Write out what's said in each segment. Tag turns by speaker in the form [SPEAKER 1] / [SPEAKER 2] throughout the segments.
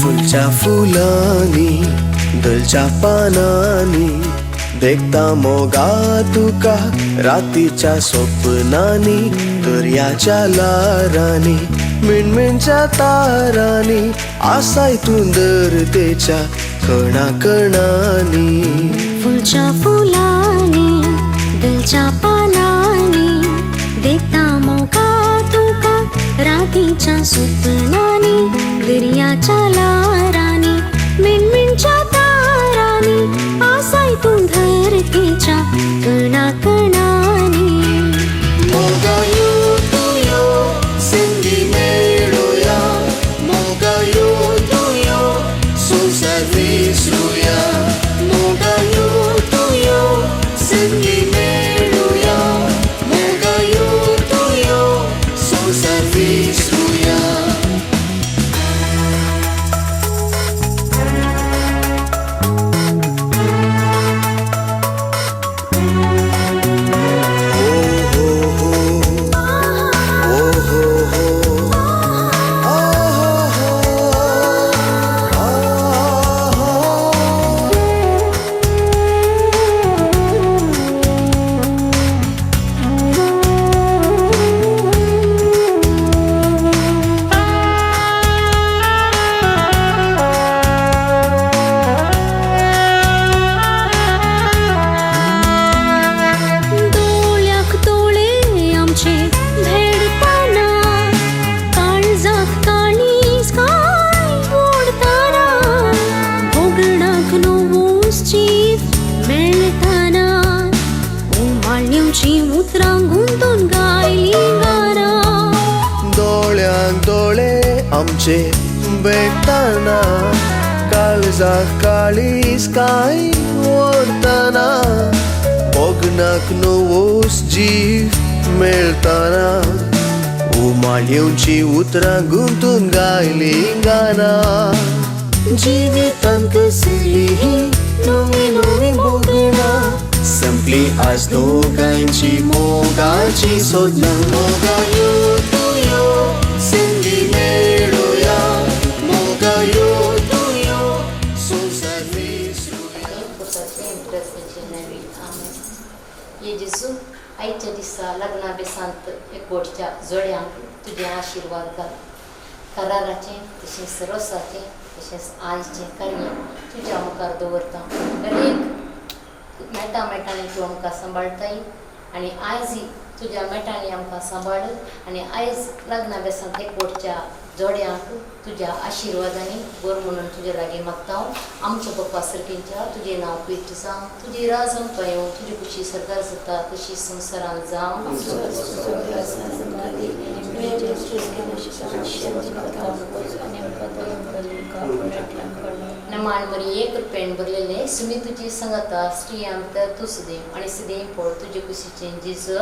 [SPEAKER 1] फुलच्या फुलांनी दलच्या पानांनी देखता मोगा तुका रातीच्या स्वप्नांनी दर्याच्या लारांनी मिणमिणच्या तारांनी आसाय तुंदरतेच्या कणा कणांनी
[SPEAKER 2] फुलच्या फुलांनी दलच्या पानांनी देखता मोगा तुका रातीच्या स्वप्नांनी दर्याच्या लारांनी मिणमिणच्या तारांनी आसाय तुंदरतेच्या कणा कणांनी
[SPEAKER 1] मोगा यो सिंगी मेळुया मोगा यो संसार विसरुया मोगा यो सिंगी मेळुया मोगा यो संसार विसरुया आमचे भेटताना काळजाक काळीज काय ओढताना बोगनाक नवोस जीव मेळताना उमाळ्योंची उतरां गुंतून गायली गाना जिवितांत कसली ही नवी नवी बोगणां संपली आज दोगांची मोगाची सोदना मोगा यो सिंगी मेळुया मोगा यो संसार विसरुया.
[SPEAKER 3] ये जेजू आयच्या दिसा लग्ना बेसांत एकवटच्या जोड्यांक तुझे आशिर्वाद घाल. कराराचें तशेंच रोसाचें तशेंच आयचें कार्य तुज्या मुखार दवरता. दरेक मेटांनी तूं आमकां सांबाळताय आनी आयज तुज्या मेटांनी आमकां सांबाळ आनी आयज लग्ना बेसांत एकवटच्या जोड्यांक तुज्या आशिर्वादांनी बरो म्हणून तुजे लागीं मागता हांव. आमच्या पप्पा सरकेंच्या तुजें नांव पवित्र जावं, तुजी राज आमकां येवं, तुजी खुशी सरकार जाता तशी संवसारांत जावं. नमान मरी एक रुपयान भरलेले सुमी तुजी संगता स्त्रियां तर तूं सदैव आनी सदैव पळ तुजे कुशीचें जेजू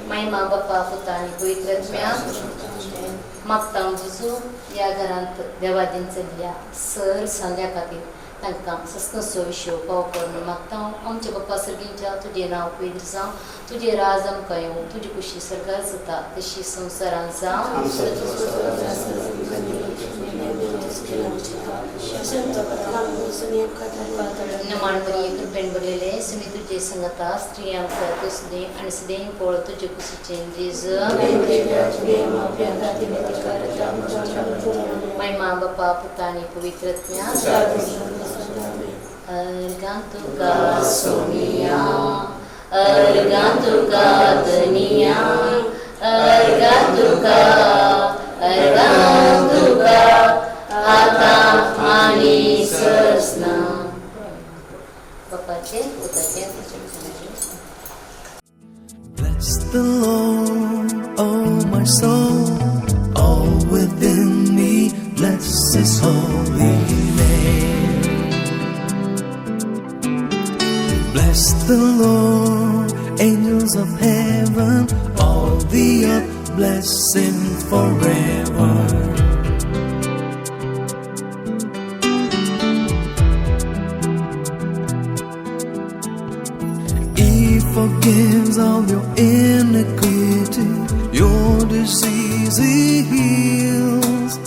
[SPEAKER 3] महिमा बापा पुता आनी पवित्र आत्म्या मागता हांव जेजू ह्या घरांत देवादीन चल्ल्या सर सांग्या खातीर तांकां सस्कसो विशयो पाव करून मागता आमचे बाप्पा सर्गींच्या तुजें नांव पवित्र जावं तुजें राज आमकां येवं तुजी कुशी सर्गार जाता तशी संवसारांत जावं नमाण बरी कृपेन भरलेले सुमी तुजे संगता स्त्रियांक तूं सुदें आनी सुदें पळ तुजे कुशीचें जेज महिमा बाप्पा पुतानी पवित्रत्म्या Argantuka Sonia, Argantuka Dania, Argantuka, Argantuka, Atam Ani Sasna. Bapache, utache,
[SPEAKER 1] Bless the Lord, oh my soul, all within me, bless His holy name. Bless the Lord, angels of heaven, all the earth, bless Him forever. He forgives all your iniquity, your disease He heals.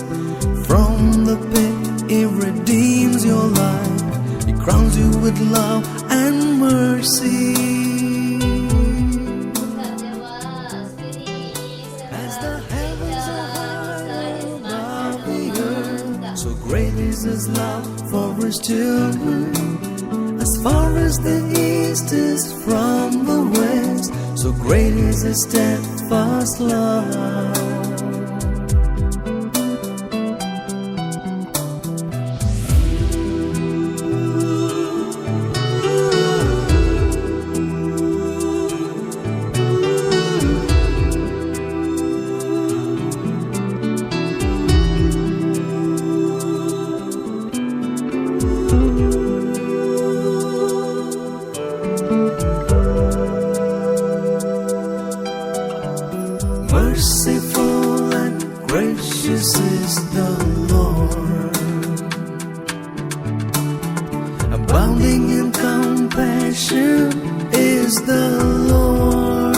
[SPEAKER 1] From the pit He redeems your life, He crowns you with love and mercy. As the heavens are high above the earth, so great is His love for His children. As far as the east is from the west, so great is His steadfast love. Merciful and gracious is the Lord, abounding in compassion is the Lord.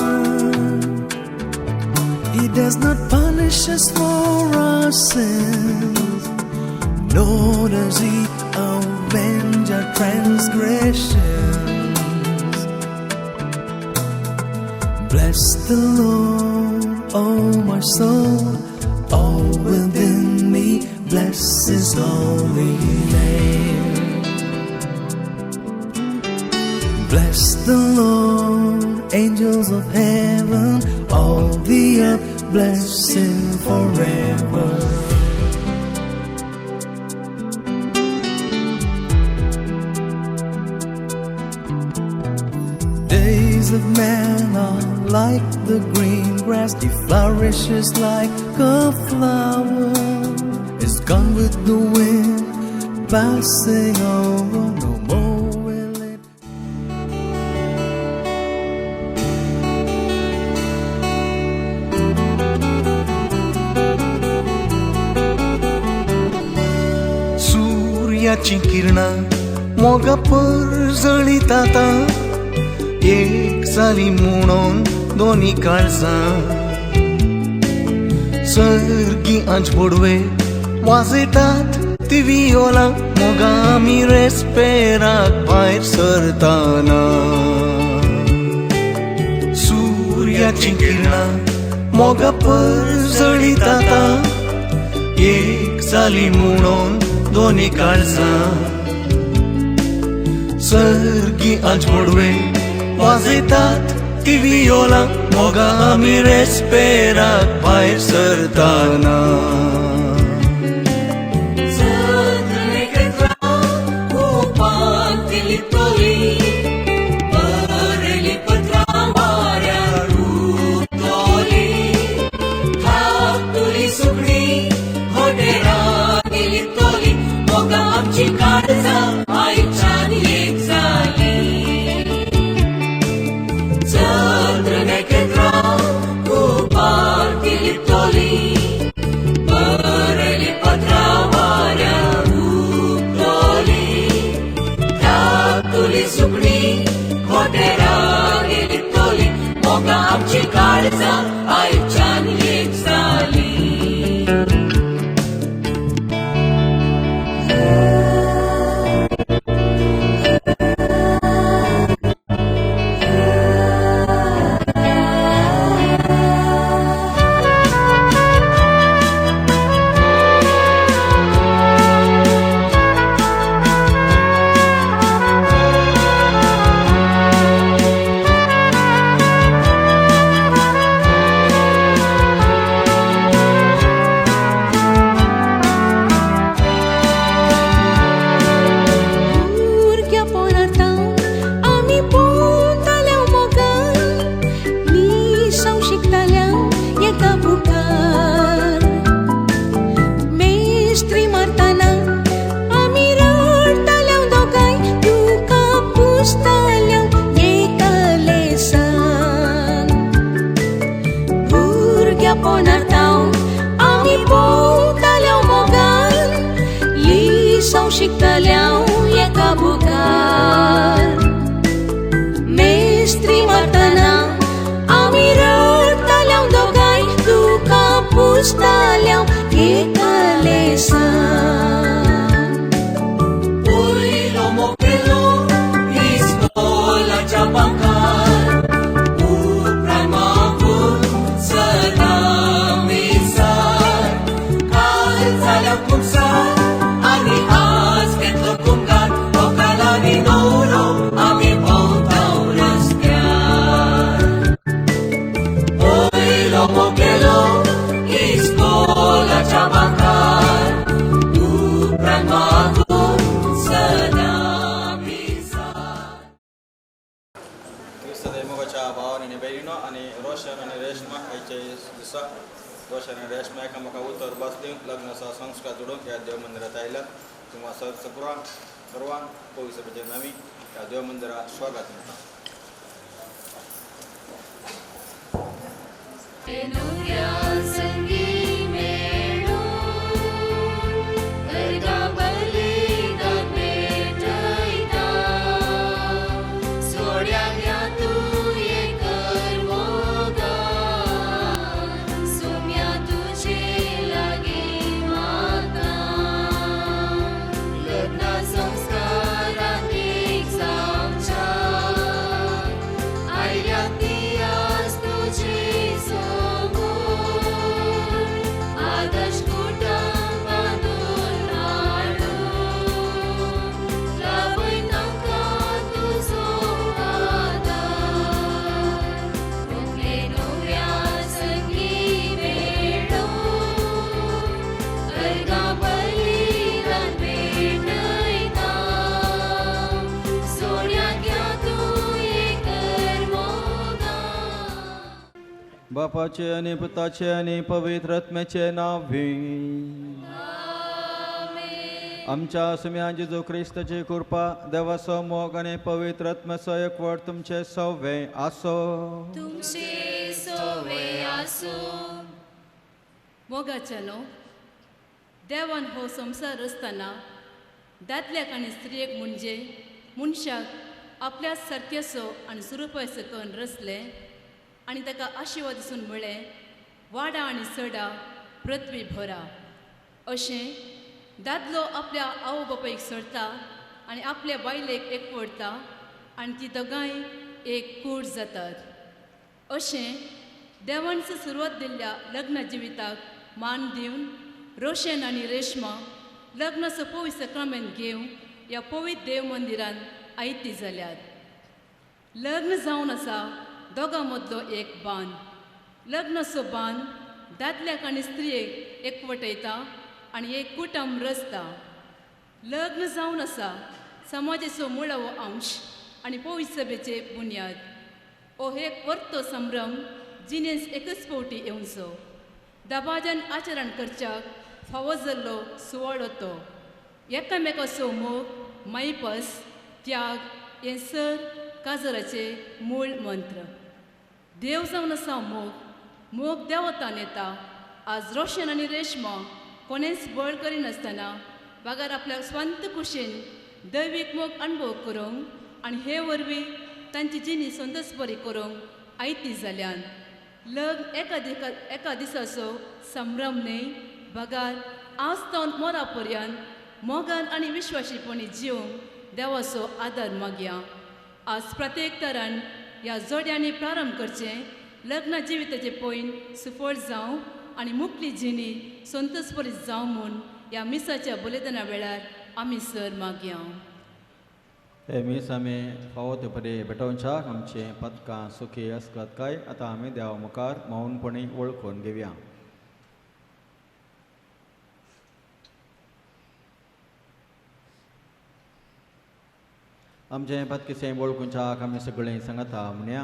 [SPEAKER 1] He does not punish us for our sins, nor does He avenge our transgressions. Bless the Lord, oh my soul, all within me, bless His holy name. Bless the Lord, angels of heaven, all the earth, bless Him forever. Days of man are like the green grass, He flourishes like a flower. Is gone with the wind, passing over, no more will it.
[SPEAKER 4] सूर्याची किरणा मोगापर जळीताता, एक जाली म्हणून दोन्ही काळजां. सर्गी आंच पडवे वाजयतात ती वियोलां, मोगा आमी रेस्पेराक भायर सरताना. सूर्याची किरणां मोगापर जळीताता, एक जाली म्हणून दोन्ही काळजां. सर्गी आंच पडवे वाजयतात ती वियोलां, मोगा आमी रेस्पेराक भायर सरताना.
[SPEAKER 5] आपुली सुकणी खोटेरां गेली तोली मोगा आमची काळजां आयच्यान एक जाली
[SPEAKER 6] शिकतल्यां एका बुकार मेस्त्री मारतना आमी रडताल्यां दोगांय तुका पुजताल्यां एका लेसान
[SPEAKER 5] पयलो मोकळेलो इस्कोलाच्या बांकार उपरांत मागून सदां विसार काल जाल्या खुबसार आनी आज घेतलो कुंगार ओकालांनी दवरो आमी भोंवताव रस्त्यार पयलो मोकळेलो इस्कोलाच्या बांकार उपरांत मागून सदां विसार
[SPEAKER 7] क्रिस्त दैवगाच्या भावान आनी भयणीनो आनी रोशन आनी रेशमा आयचे दिसा रोशन आनी रेशमा एकामेका उतर बसली लग्न संस्कार जोडूंक ह्या देव मंदिरांत आयल्यात किंवा सर्वांक पवित्र सभेचे नवी ह्या देव मंदिरात स्वागत करता बापाचे आणि पुताचे आणि पवित्र आत्म्याचे नावे आमच्या सुम्या जेजू ख्रिस्ताची कृपा देवाचो मोग आणि पवित्र आत्म्याचो एकवट तुमचे सवे आसो
[SPEAKER 6] तुमचे सोवे आसो मोगाच्यानो देवान हो संसार आसतना दादल्याक आनी स्त्रियेक म्हणजे मनशाक आपल्या सारकेसो आनी सुरपायसो करून रचले आनी ताका आशिर्वाद दिसून म्हळें वाडा आनी चडा पृथ्वी भरा अशें दादलो आपल्या आवय बापायक सोडटा आनी आपल्या बायलेक एकवडटा आनी ती दोगांय एक कूड जातात अशें देवान सुरवात दिल्ल्या लग्न जिविताक मान दिवन रोशन आनी रेशमा लग्नाचो पवित्र क्रमेन घेवन ह्या पवित्र देव मंदिरांत आयती जाल्यात लग्न जावन आसा दोगां मदलो एक बांद लग्नाचो बांद दादल्याक आनी स्त्रियेक एकवटयता आनी एक कुटुंब रचता लग्न जावन आसा समाजाचो मुळावो अंश आनी पवित्र सभेचे बुन्याद हो एक परतो संभ्रम जिणेंत एकच फावटी येवचो दबाज्यान आचरण करच्याक फावो जाल्लो सुवाळो तो एकामेकाचो मोग मैपस त्याग हे सर काजराचे मूळ मंत्र देव जावन आसा मोग देवतान येता आज रोशन आनी रेशमा कोणेंच बळ करिनासतना बागार आपल्या स्वांत कुशीन दैवीक मोग अणभव करूंक आनी हे वरवीं तांची जिणी संतोश बरी करूंक आयती जाल्यान लग्न एका दिसाचो संभ्रम न्ही बगार आज तावन मोरा पर्यंत मोगान आनी विश्वासीपणी जिवंक देवाचो आदार मागया. आज प्रत्येक तरान ह्या जोड्यांनी प्रारंभ करचें लग्न जिविताचे पयन सुफळ जावं आनी मुक्ली जिणी संतोषपरी जावं म्हूण ह्या मिसाच्या बलिदाना वेळार आमी सर मागया.
[SPEAKER 7] हे मीस आमी फावो ते परी भेटोवच्याक आमचे पदकां सुखी आसतात काय आतां आमी देवा मुखार मौनपणी वळखून घेवया. आमचे पदकीचे वळखूच्याक आमी सगळीं सांगता म्हणया.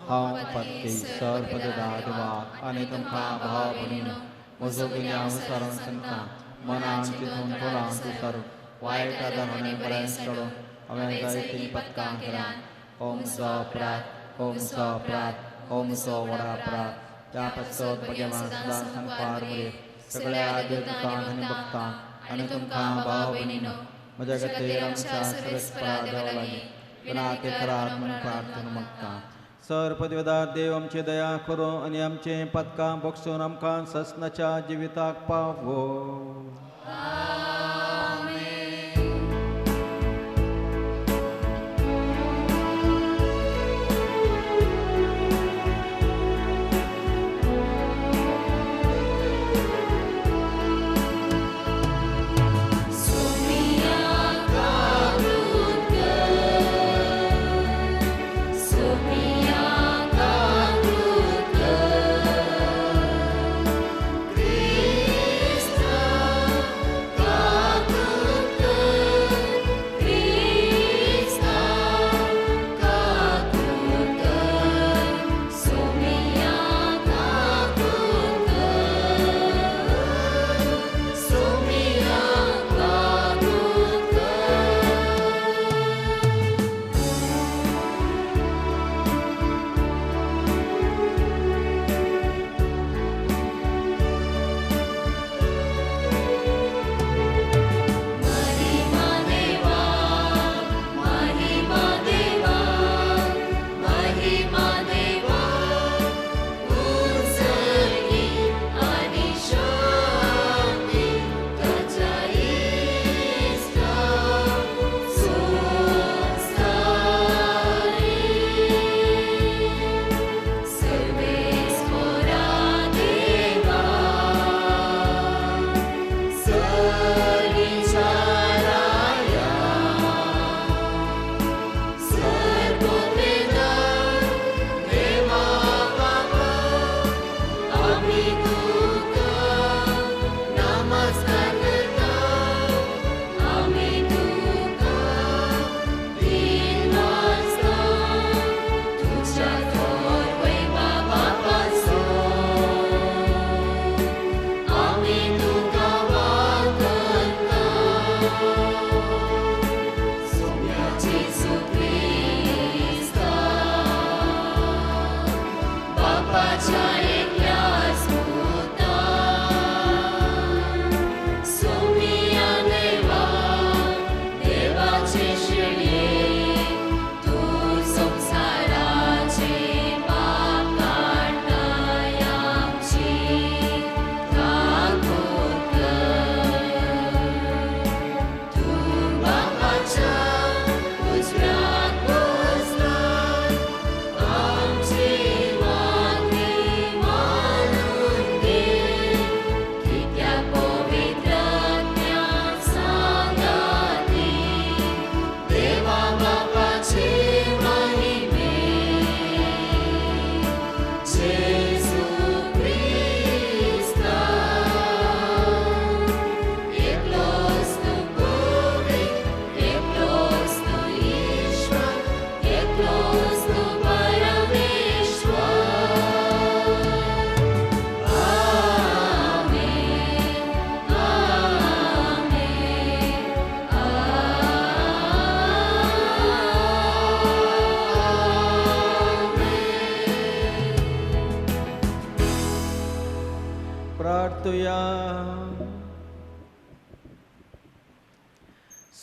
[SPEAKER 7] हांव पदकी सर पददा देवाक आनी तुमकां भाव भयणीनो म्हजो गुन्यांव विसरून सांगता. मनान चिंतून तोंडान तुसर वायट आदारांनी बरें चडून हांवें जायतीं पदकां केल्यां. हो म्हजो अपराध, हो म्हजो अपराध, हो म्हजो व्हड अपराध. त्या पसत भगवान सदां सांगपार बरी सगळ्या देवदूतांक आनी भक्तांक आनी तुमकां भाव भयणीनो म्हज्या खातीर आमच्या सुरेस्परा देवा लागीं विनाती करात म्हूण प्रार्थना मागता. सर पदवेदार देव आमची दया करूं आनी आमचे पदकां बक्षून आमकां ससनाच्या जिविताक पावो.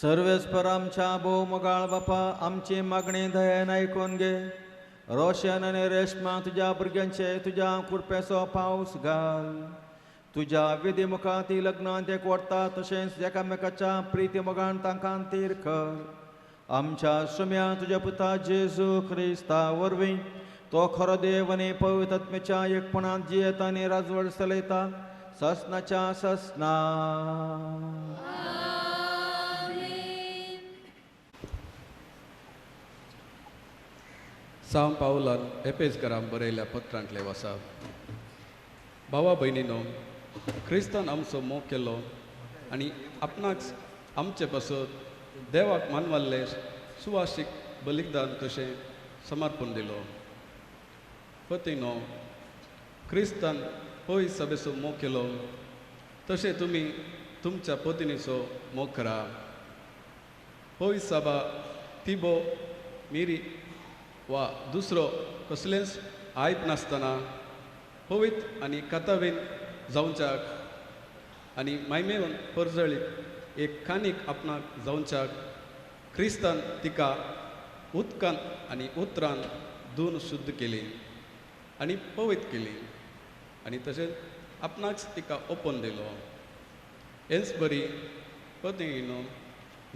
[SPEAKER 7] सर्वेस्पर आमच्या भोवमगाळ बापा आमची मागणी दयेन ऐकून घे. रोशन आणि रेशमा तुझ्या भुरग्यांचे तुझ्या कृपेचो पावस घाल. तुझ्या विधी मुखार ती लग्नांत एक वरता तशेंच एकामेकाच्या प्रिती मोगान तांकां तीर कर. आमच्या सुम्या तुझ्या पुता जेजू क्रिस्ता वरवीं तो खरो देव आनी पवित्र आत्म्याच्या एकपणांत जियेता आनी राजवट चलयता ससनाच्या ससना.
[SPEAKER 8] सांव पावलान एपेजकारांक बरयल्ल्या पत्रांतले वसा. भावा भयणीनो, क्रिस्तान आमचो मोग केलो आनी आपणाक आमचे पासून देवाक मानवाल्ले सुवासीक बलिदान तशें समर्पण दिलो. पतीनो, क्रिस्तान पळय सभेचो मोग केलो तशें तुमी तुमच्या पत्नीचो मोग करा. पळय सभा तिबो मिरी वा दुसरो कसलेंच आयत नासतना पवित्र आनी कातावीन जावच्याक आनी मायमेवन परजळीत एक कानीक आपणाक जावच्याक क्रिस्तान तिका उदकान आनी उतरान धुवन शुद्ध केली आनी पवित्र केली आनी तशेंच आपणाक तिका ओपन दिलो. हेच बरी पत्नीनो,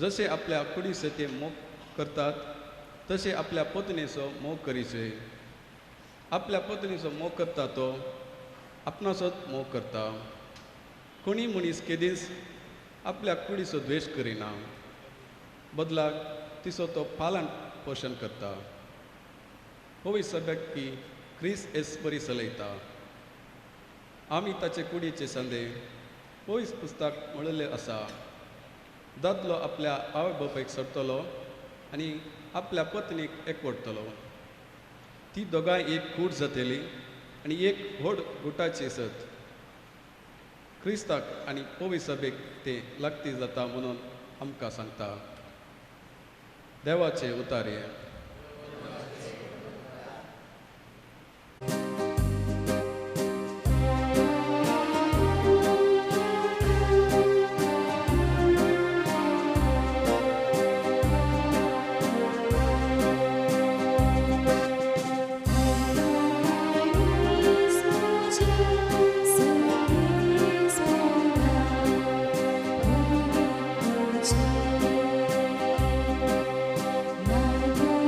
[SPEAKER 8] जशें आपल्या कुडीचे मोग करतात तशें आपल्या पत्नीचो मोग करीचे. आपल्या पत्नीचो मोग करता तो आपणाचोच मोग करता. कोणी मनीस केदीस आपल्या कुडीचो द्वेश करिना, बदलाक तिचो तो पालन पोशण करता. होय सगळ्याक की क्रिस्त एस बरी चलयता. आमी ताचे कुडीचे संदे पयस पुस्तक म्हणलेले आसा. दादलो आपल्या आवय बापायक सोडटलो आनी आपल्या पत्नीक एकवटतलो. ती दोगांय एक कूड जातली आनी एक व्हड गुटाची सत. क्रिस्ताक आनी पवित्र सभेक ते लागती जाता म्हणून आमकां सांगता. देवाचे उतारे.
[SPEAKER 2] Thank you.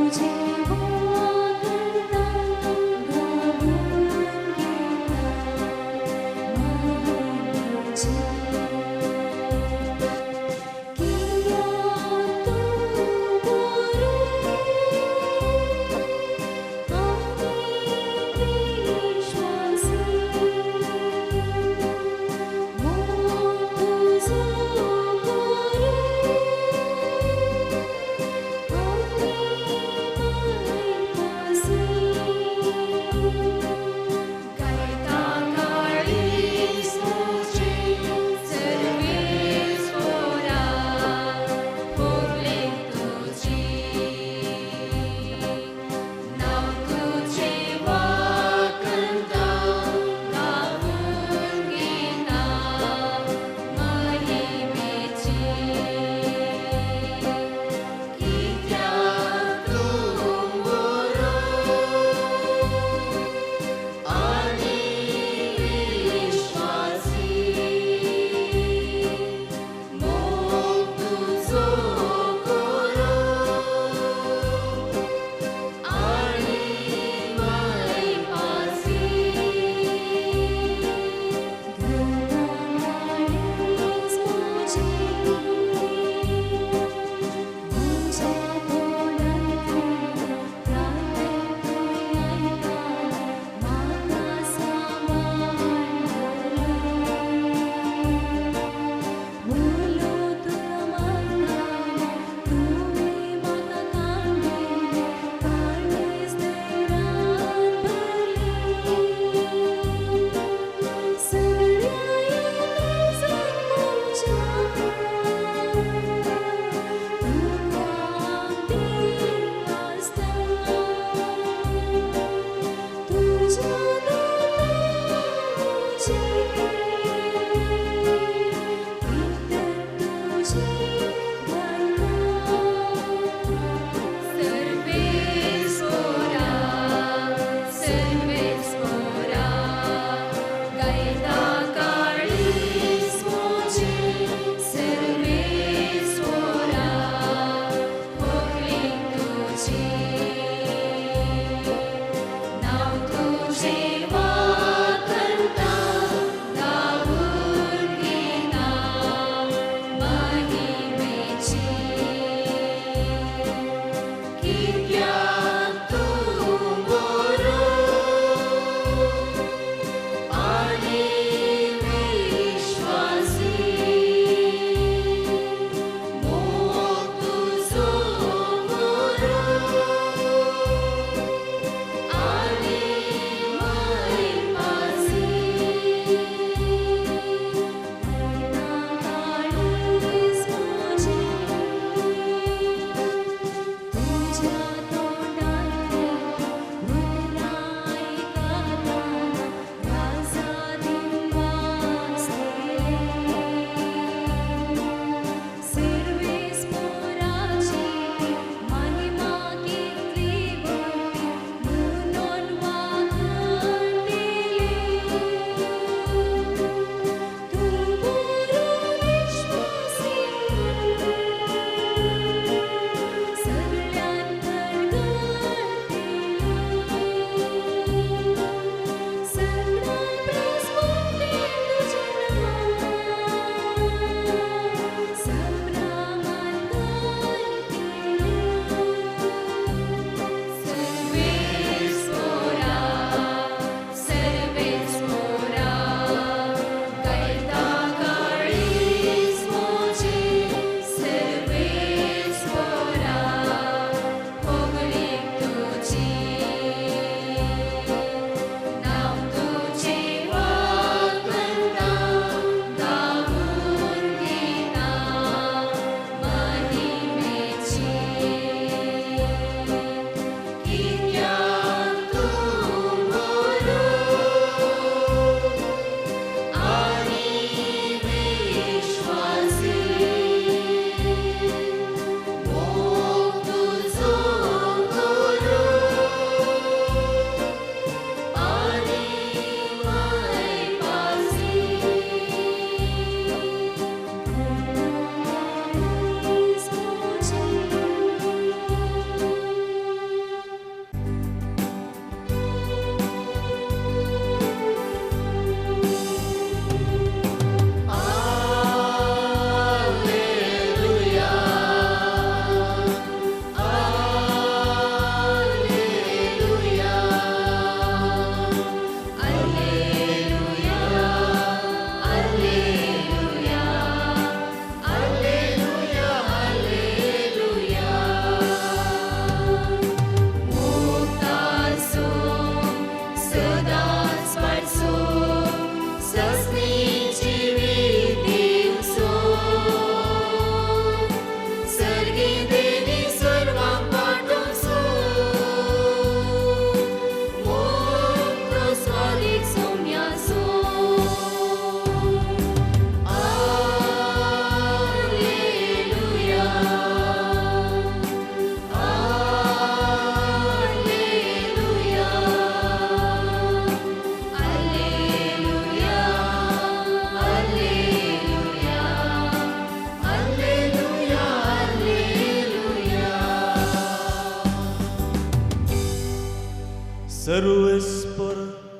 [SPEAKER 9] सर्वेस्पर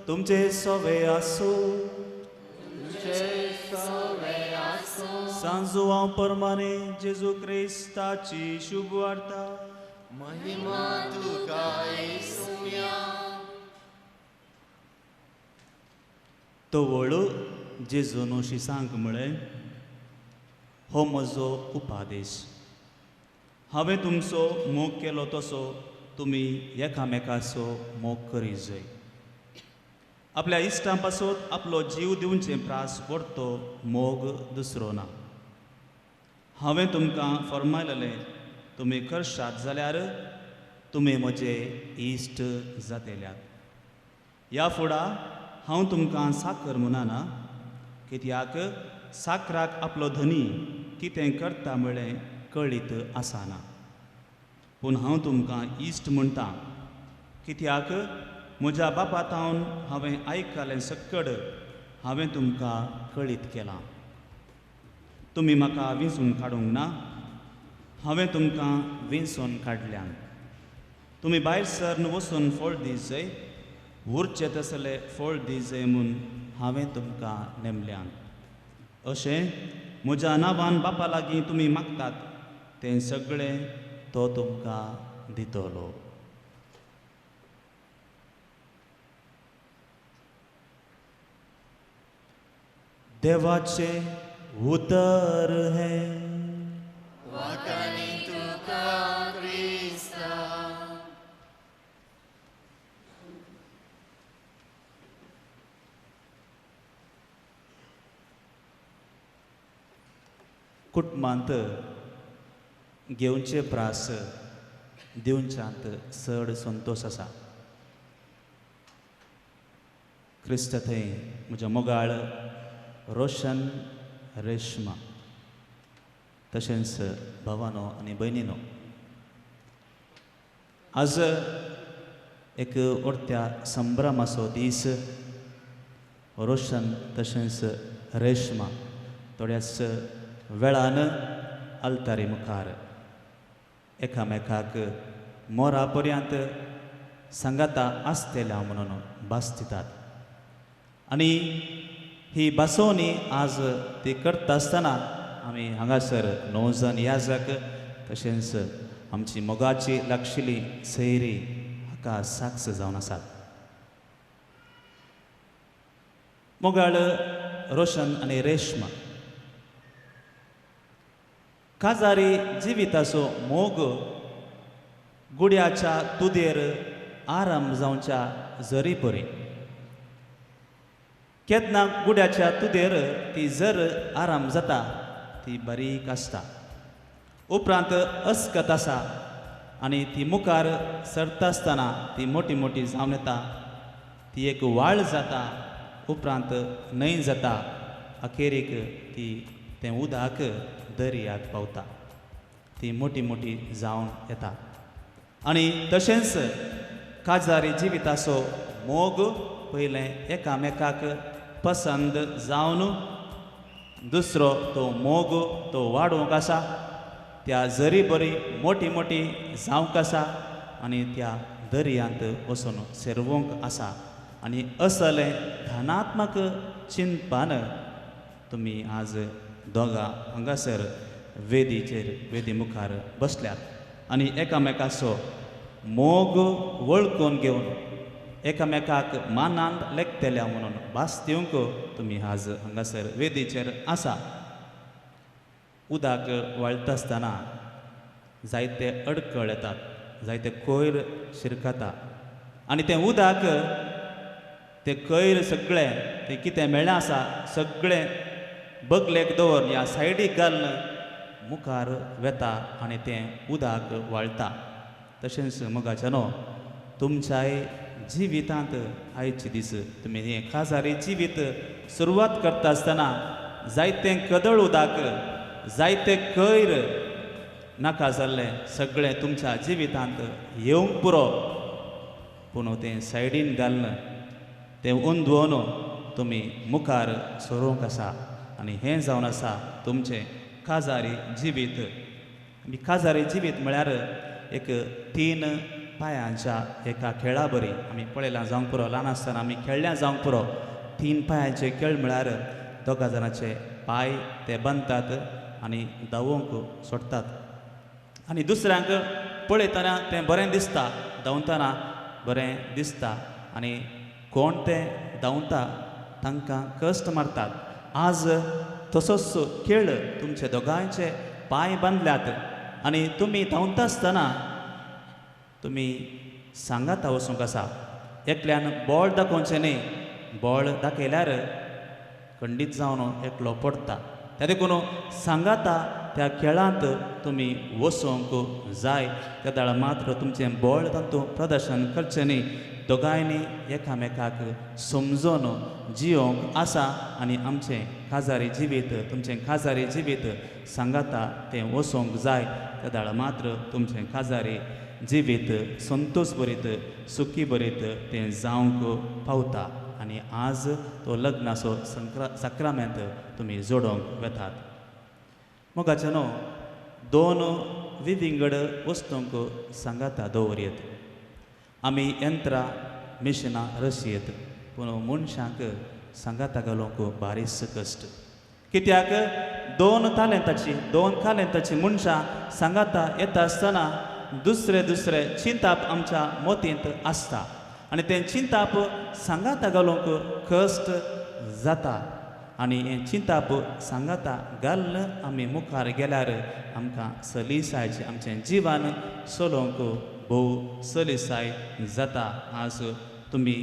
[SPEAKER 9] तुमचे सवे आसो सांजो हांव परमाने जेजू क्रिस्ताची शुभ वार्ता तो वळू जेजून अशी सांग म्हळें हो म्हजो उपादेश हांवें तुमचो मोग केलो तसो तुमी एकामेकाचो मोग करी जाय आपल्या इश्टां पासून आपलो जीव दिवचे प्रास परतो मोग दुसरो ना हांवें तुमकां फरमायलें तुमी करशात जाल्यार तुमी म्हजे इश्ट जातेल्यात ह्या फुडा हांव तुमकां साकर म्हणना कित्याक साकराक आपलो धनी कितें करता म्हळें कळीत आसना पूण हांव तुमकां इश्ट म्हणटा कित्याक म्हज्या बापातावन हांवें आयकलें सकड हांवें तुमकां कळीत केलां तुमी म्हाका विंचून काडूंक ना हांवें तुमकां विंचून काडल्यान तुमी भायर सरन वचून फळ दीस जाय उरचे तसले फळ दीस जाय म्हूण हांवें तुमकां नेमल्यान अशें म्हज्या नांवान बापा लागीं तुमी मागतात तें सगळें तो तुमकां दितलो देवाचे उतर है कुटुंबांत घेवचे प्रास दिवच्यांत चड संतोश आसा क्रिस्त थंय म्हज्या मोगाळ रोशन रेश्मा तशेंच भावानो आनी भयणीनो आज एक व्हडत्या संभ्रमाचो दीस रोशन तशेंच रेश्मा थोड्याच वेळान आल्तारी मुखार एकामेकाक मोरा पर्यंत सांगाता आसतेल्या म्हणून भास दितात आनी ही भासोवणी आज ती करता आसतना आमी हांगासर 9 जण याजक तशेंच आमची मोगाची लागशिल्ली सैरी हाका साक्ष जावन आसात मोगाळ रोशन आनी रेश्मा काजारी जिविताचो मोग गुड्याच्या तुदेर आराम जावच्या जरी परी केन्ना गुड्याच्या तुदेर ती जर आराम जाता ती बारीक आसता उपरांत अस्कत आसा आनी ती मुखार सरता आसतना ती मोठी मोठी जावन येता ती एक वाळ जाता उपरांत न्हंय जाता अखेरेक ती तें उदक दर्याक पावता ती मोठी मोठी जावन येता आनी तशेंच काजारी जिविताचो मोग पयलें एकामेकाक पसंद जावन दुसरो तो मोग तो वाडोवंक आसा त्या जरी बरी मोठी मोठी जावंक आसा आनी त्या दर्यांत वचून सेरवंक आसा आनी असलें धनात्मक चिंतपान तुमी आज दोगां हांगासर वेदी मुखार बसल्यात आनी एकामेकाचो मोग वळखून घेवन एकामेकाक मानांत लेखतल्या म्हणून भास दिवंक तुमी आज हांगासर वेदीचेर आसा उदक वळटा आसतना जायते अडखळ येतात जायते कोयर शिरकता आनी तें उदक ते कोयर सगळें तें कितें मेळ्ळें आसा सगळें बगलेक दवर ह्या सायडीक घालून मुखार वेता आनी तें उदक वाळटा तशेंच मोगाच्यानो तुमच्याय जिवितांत आयचे दीस तुमी हें काजारी जिवीत सुरवात करता आसतना जायतें कदळ उदक जायते कोयर नाका जाल्लें सगळें तुमच्या जिवितांत येवंक पुरो पूण तें सायडीन घालून तें उंदवून तुमी मुखार सरोवंक आसा आनी हें जावन आसा तुमचें काजारी जिवीत काजारी जिवीत म्हळ्यार एक 3 पांयांच्या एका खेळा बरी आमी पळयलां जावंक पुरो ल्हान आसतना आमी खेळ्ळ्या जावंक पुरो 3 पांयांचे खेळ म्हळ्यार दोगा जाणांचे पांय ते बांदतात आनी धांवोवंक सोडटात आनी दुसऱ्यांक पळयतना तें बरें दिसता धांवतना बरें दिसता आनी कोण तें धांवता तांकां कश्ट मारतात आज तसोच खेळ तुमचे दोगांयचे पांय बांदल्यात आनी तुमी धांवता आसतना तुमी सांगाता वचूंक आसा एकल्यान बॉल दाखोवचें न्ही बॉल दाखयल्यार खंडीत जावन एकलो पडटा त्या देखून सांगाता त्या खेळांत तुमी वचोंक जाय त्या दाळ मात्र तुमचें बळ तातूंत प्रदर्शन करचें न्ही दोगांयनी एकामेकाक समजोन जियोंक आसा आनी आमचें काजारी जिवीत तुमचें काजारी जिवीत सांगाता तें वचोंक जाय त्या दाळ मात्र तुमचें काजारी जिवीत संतोश भरीत सुखी भरीत तें जावंक पावता आनी आज तो लग्नाचो सक्रामेंत तुमी जोडोंक वेतात मोगाचे न्हू 2 विविंगड वस्तूंक सांगाता दवरयत आमी यंत्रां मिशिनां रचयत पूण मनशांक सांगाता घालूंक बारीस कश्ट कित्याक 2 तालेंताची मनशां सांगाता येता आसतना दुसरे चिंताप आमच्या मोतींत आसता आनी तें चिंताप सांगाता घालूंक कश्ट जाता आनी हें चिंताप सांगाता घालून आमी मुखार गेल्यार आमकां सलिसायचें आमचें जिवन चलोवंक भोव सलिसाय जाता आज तुमी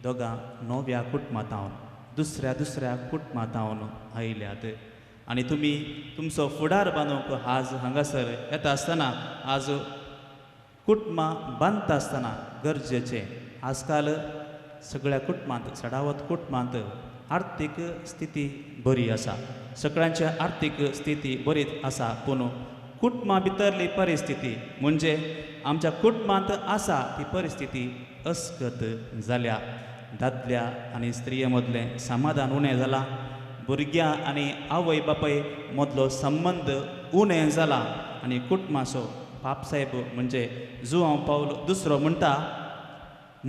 [SPEAKER 9] दोगां नव्या कुटुंबांतावन दुसऱ्या कुटुंबांतावन आयल्यात आनी तुमी तुमचो फुडार बांदूंक आज हांगासर येता आसतना आज कुटुंबां बांदता आसतना गरजेचें आजकाल सगळ्या कुटुंबांत सडावत कुटुंबांत आर्थीक स्थिती बरी आसा सगळ्यांची आर्थीक स्थिती बरीच आसा पूण कुटुंबा भितरली परिस्थिती म्हणजे आमच्या कुटुंबांत आसा ती परिस्थिती अस्कत जाल्या दादल्या आनी स्त्रिये मदलें समाधान उणें जालां भुरग्यां आनी आवय बापाय मदलो संबंद उणें जाला आनी कुटुंबाचो बापसाहेब म्हणजे जुआंव पावल दुसरो म्हणटा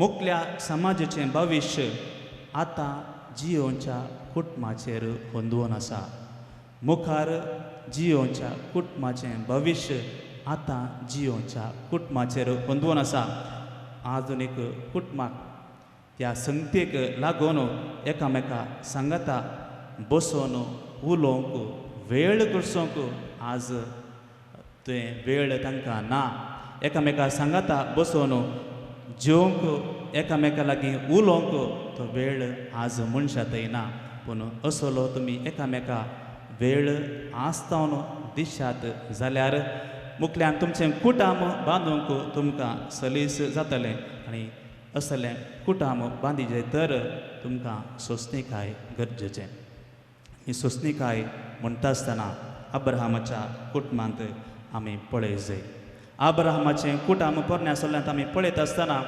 [SPEAKER 9] मुखल्या समाजाचें भविश्य आतां जियोच्या कुटुंबाचेर बंदून आसा मुखार जियोच्या कुटुंबाचें भविश्य आतां जियोच्या कुटुंबाचेर बंदून आसा आधुनीक कुटुंबाक त्या संगतेक लागून एकामेका सांगाता बसोन उलोवंक वेळ करचोंक आज तें वेळ तांकां ना एकामेका सांगाता बसोन जेवंक एकामेका लागीं उलोवंक तो वेळ आज मनशांत येना पूण असलो तुमी एकामेका वेळ आसतावन दिशात जाल्यार मुखल्यान तुमचें कुटाम बांदूंक तुमकां सलीस जातलें आनी असलें कुटाम बांदिचें तर तुमकां सोंसणीकाय गरजेचें ही सोंसणीकाय म्हणटा आसतना अब्राहमाच्या कुटुंबांत आमी पळय जाय अब्राहमाचें कुटाम पोरण्यासल्ल्यांत आमी पळयत आसतना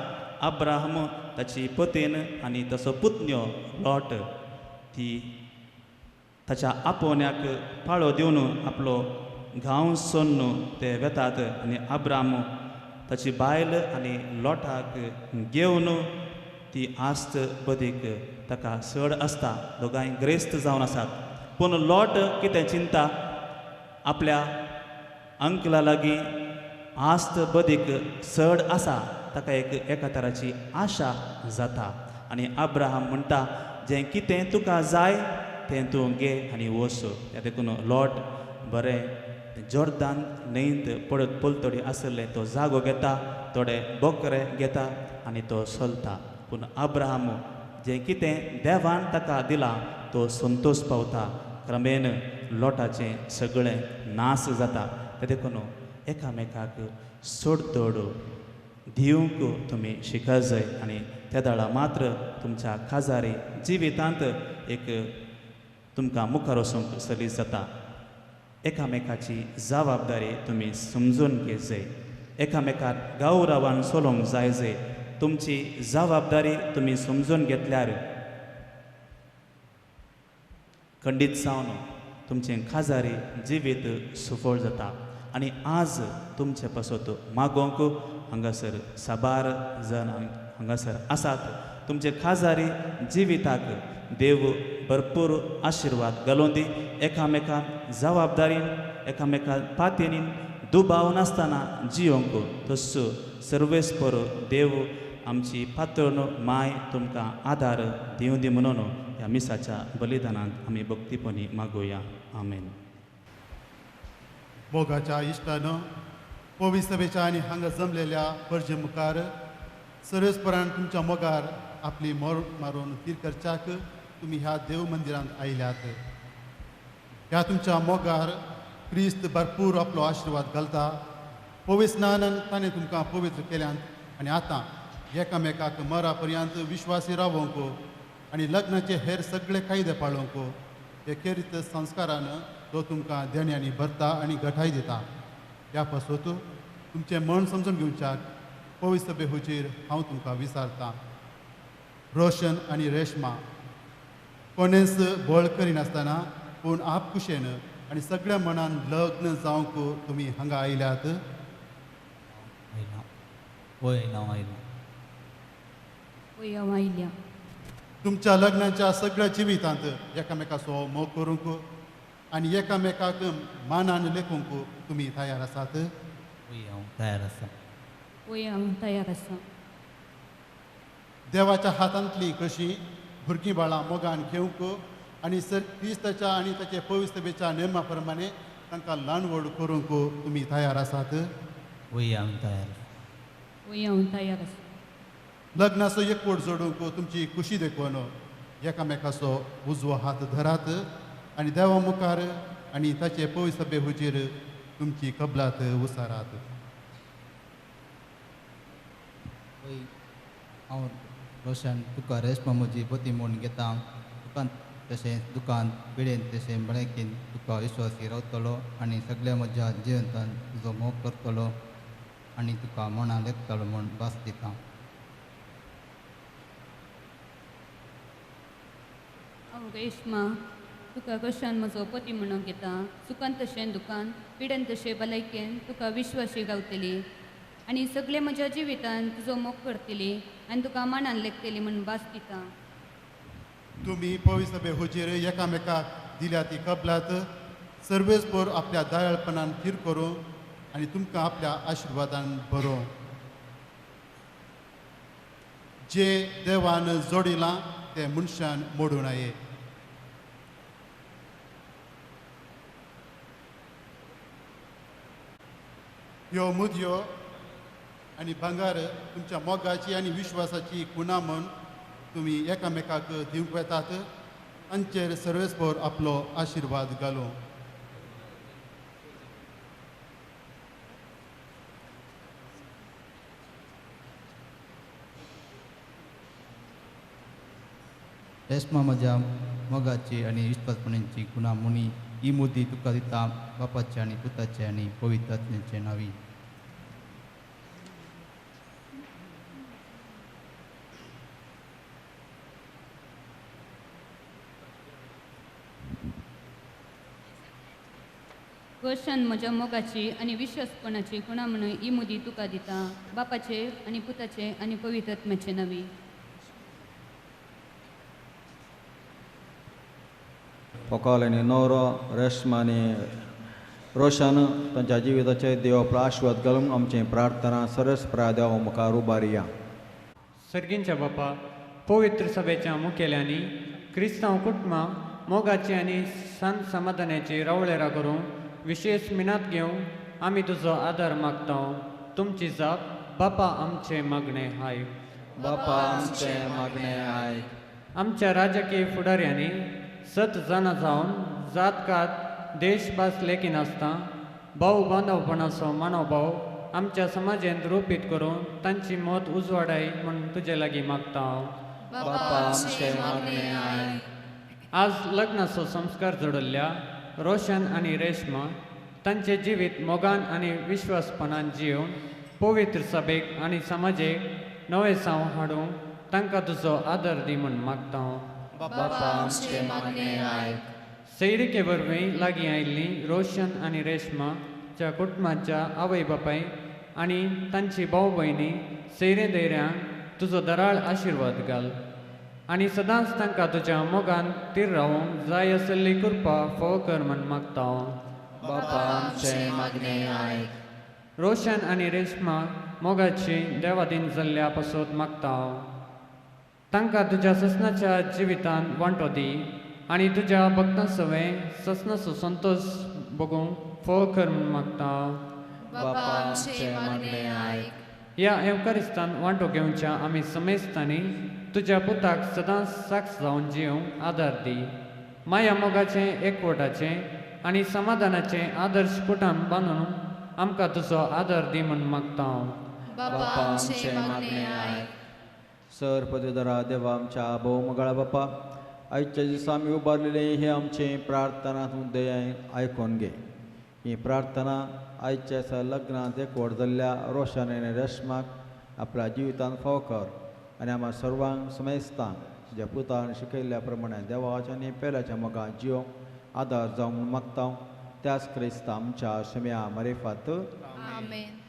[SPEAKER 9] अब्राहम ताची पतीन आनी ताचो पुतण्यो लॉट ती ताच्या आपोवण्याक पाळो दिवन आपलो गांव सोडून ते वेतात आनी अब्राहम ताची बायल आनी लॉटाक घेवन ती आस्त बदीक ताका सड आसता दोगांय ग्रेस्त जावन आसात पूण लॉट कितें चिंता आपल्या अंकला लागीं आस्त बदीक सड आसा ताका एका तराची आशा जाता आनी अब्राहम म्हणटा जें कितें तुका जाय तें तूं घे आनी वच त्या देखून लॉट बरें जोर्दान न्हंयत पडत पलतडी आसले तो जागो घेता थोडे बोकरे घेता आनी तो चलता पूण अब्राहम जें कितें देवान ताका दिलां तो संतोश पावता क्रमेन लॉटाचें सगळें नास जाता त्या देखून एकामेकाक सोडतोड दिवंक तुमी शिकत जाय आनी त्या दाळा मात्र तुमच्या खाजारी जिवितांत एक तुमकां मुखार वचूंक सलीस जाता एकामेकाची जबाबदारी तुमी समजून घेत जाय एकामेकाक गौरवान चलोवंक जाय तुमची जबाबदारी तुमी समजून घेतल्यार खंडीत जावन तुमचें खाजारी जिवीत सुफळ जाता आनी आज तुमचे पासत मागोवंक हांगासर साबार जण हांगासर आसात. तुमचे खाजारी जिविताक देव भरपूर आशिर्वाद घालून दी. एकामेकांक जबाबदारीन एकामेकांक पातयेनीन दुबाव नासतना जियोंक तस्सो सर्वेस्पर देव आमची पातळ माय तुमकां आदार दिवं दी म्हणून ह्या मिसाच्या बलिदानांत आमी भक्तीपणी मागोया. आमेन.
[SPEAKER 10] मोगाच्या इश्टानं पवित्र सभेच्या आणि हांगा जमलेल्या परजे मुखार सर्वेस्परान तुमच्या मोगार आपली मोर मारून तीर करच्याक तुम्ही ह्या देव मंदिरांत आयल्यात. ह्या तुमच्या मोगार क्रिस्त भरपूर आपलो आशिर्वाद घालता. पवित्र स्नानान ताणें तुमकां पवित्र केल्यांत आनी आतां एकामेकाक मरा पर्यंत विश्वासी रावोंक आनी लग्नाचे हेर सगळे कायदे पाळोवंक एकेरीत संस्कारान तो तुमकां देण्यांनी भरता आनी घटाय दिता. ह्या पासत तुमचें मन समजून घेवच्याक पवित्र सभे हुजीर हांव तुमकां विचारतां. रोशन आनी रेशमा कोणेच बोळ करिनासतना पूण आपकुशेन आनी सगळ्या मनान लग्न जावंक तुमी हांगा आयल्यात. तुमच्या लग्नाच्या सगळ्या जिवितांत एकामेकाचो मोग करूंक आनी एकामेकाक मानान लेखूंक तुमी तयार आसात.
[SPEAKER 6] तयार आसा.
[SPEAKER 10] देवाच्या हातांतली कशी भुरगीं बाळां मोगान घेवंक आनी क्रिस्ताच्या आनी ताचे पवित्र सभेच्या नेमा प्रमाणे तांकां ल्हानवड करूंक तुमी तयार आसात.
[SPEAKER 6] तयार आसा.
[SPEAKER 10] लग्नाचो एकवट जोडूंक तुमची खुशी देखून एकामेकाचो उजवो हात धरात आनी देवा मुखार आनी ताचे पवित्र सभे हुजीर तुमची कबलात उसारात.
[SPEAKER 11] हांव रोशन तुका रेशमा म्हजी पती म्हूण घेता. दुकान तशें दुकान पिडेन तशें बळेकीन तुका विश्वासी रावतलो आनी सगळ्या म्हज्या जिवंतान तुजो मोग करतलो आनी तुका मना लेखतलो म्हूण भास दिता.
[SPEAKER 6] हांव रेशमा तुका कशान म्हजो पती म्हणून घेता. सुखान तशें दुकान पिडेन तशें भलायकेन तुका विश्वासी रावतली आनी सगळे म्हज्या जिवितान तुजो मोग करतली आनी तुका मनान लेखतली म्हूण भास दिता.
[SPEAKER 10] तुमी पवित्र सभे हुजीर एकामेकाक दिल्या ती कबलात सर्वेस्पर आपल्या दयाळपणान थीर करूं आनी तुमकां आपल्या आशिर्वादान भरों. जे देवान जोडिलां ते मनशान मोडूं नये. ह्यो मुदयो आनी भांगार तुमच्या मोगाची आनी विश्वासाची खुणा म्हूण तुमी एकामेकाक दिवंक येतात. तांचेर सर्वेस्पर आपलो आशिर्वाद घालूं.
[SPEAKER 11] रेशमा म्हज्या मोगाची आनी विश्वासपणाची गुणा मुनी ही मुदी तुका दिता बापाचे आनी पुताचे आनी पवित्र आत्म्याचे नावी.
[SPEAKER 6] रोशन म्हज्या मोगाची आनी विश्वासपणाची गुणा म्हणून ही मुदी तुका दिता बापाचे आनी पुताचे आनी पवित्र आत्म्याचे नावी.
[SPEAKER 7] पोकाल आनी नवरो रेशमा आनी रोशन तांच्या जिविताचे देव आपलो आशिर्वाद घालून आमची प्रार्थना सरस देवा मुखार उबारया.
[SPEAKER 12] सर्गींच्या बापा पवित्र सभेच्या मुखेल्यांनी क्रिस्तांव कुटुंबां मोगाची आनी शांत समाधानाची रावळेरा करूं विशेष मिनात घेवं आमी तुजो आदार मागता. तुमची जाप बापा आमचे मागणे आयक.
[SPEAKER 7] बापा आमचे मागणे आयक.
[SPEAKER 12] आमच्या राजकीय फुडाऱ्यांनी सत जाणां जावन जातकात देशभास लेखीन आसता भाऊ बांदवपणाचो मनोभाव आमच्या समाजांत रोपीत करून तांची मत उजवाडाय म्हूण तुजे लागीं मागता.
[SPEAKER 7] बापा आमचे मागणे आयक.
[SPEAKER 12] आज लग्नाचो संस्कार जोडल्ल्या रोशन आनी रेशमा तांचे जिवीत मोगान आनी विश्वासपणान जिवन पवित्र सभेक आनी समाजेक नवे साव हाडूंक तांकां तुजो आदर दी म्हूण मागता.
[SPEAKER 7] बापा आमचे मागणे आयक.
[SPEAKER 12] सैरिके वरवीं लागीं आयिल्लीं रोशन आनी रेशमाच्या कुटुंबाच्या आवय बापाय आनी तांची भाव भयणी सैरे दैऱ्यांक तुजो दराळ आशिर्वाद घाल आनी सदांच तांकां तुज्या मोगान तीर रावूंक जाय आसली कृपा फोव कर म्हण मागता हांव.
[SPEAKER 13] बापा आमचे मागणे आयक.
[SPEAKER 12] रोशन आनी रेशमा मोगाची देवादीन जाल्ल्या पासून मागता हांव. तांकां तुज्या ससनाच्या जिवितान वांटो दी आनी तुज्या भक्तां सवें ससनाचो संतोश बगूंक फोव कर म्हण मागता हांव.
[SPEAKER 13] बापा आमचे मागणे आयक.
[SPEAKER 12] ह्या एवकारिस्तान वांटो घेवच्या आमी समेस्तांनी तुज्या पुताक सदांच साक्ष जावन जिवंक आदार दी. माया मोगाचें एकवटाचें आनी समाधानाचें आदर्श कुटान बांदून आमकां तुजो आदार दी म्हण मागता हांव.
[SPEAKER 13] बापा आमचे मागणे आयक.
[SPEAKER 7] सर पदवीधरा देवा आमच्या भोवमगळा बापा, आयच्या दिसा आमी उबारलेले हे आमचे प्रार्थना तूं दयान आयकून घे. ही प्रार्थना आयच्या दिसा लग्नांत एकवट जाल्ल्या रोशन आनी रेशमाक आपल्या जिवितांत फाव कर आनी आम्हा सर्वांक समेस्तांक तुज्या पुतान शिकयल्ल्या प्रमाणे देवाच्या आनी पेल्याच्या मोगान जियो आदार जावंक म्हूण मागता हांव. त्याच क्रिस्त आमच्या शम्या मारिफात.
[SPEAKER 13] आमेन.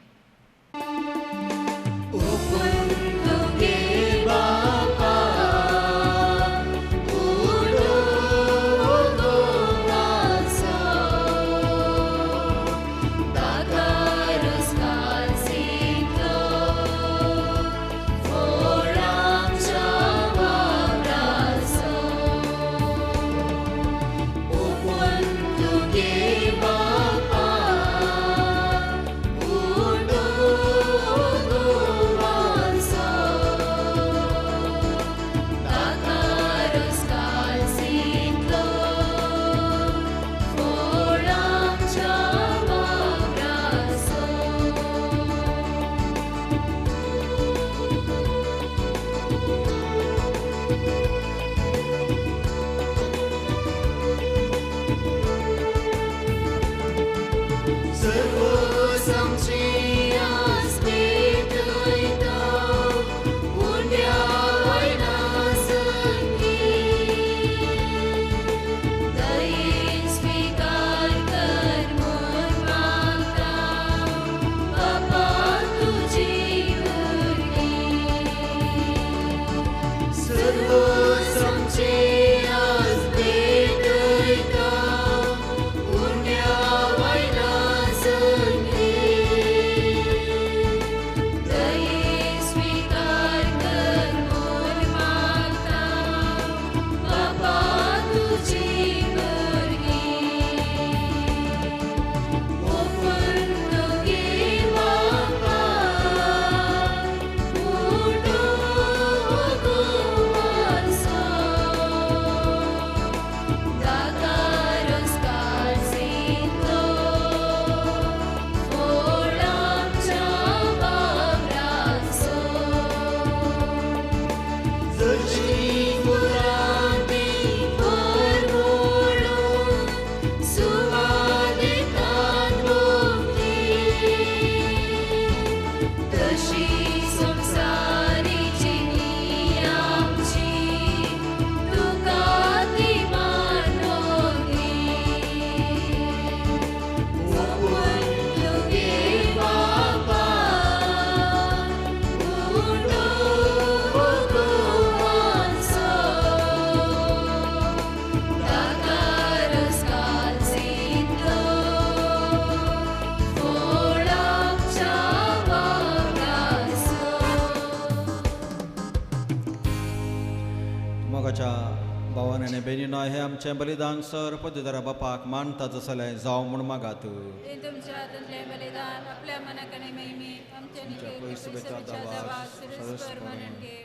[SPEAKER 7] भावान आनी बेनिनो हे आमचें बलिदान सर पदवीधरा बापाक मानता जसले जावं म्हूण मागात.
[SPEAKER 6] तुमच्या हातूंतलें बलिदान आपल्या मनाक आनी महिमे आमच्या
[SPEAKER 7] पयसुबेच्या दावाक सरस्वती
[SPEAKER 6] मानून घे.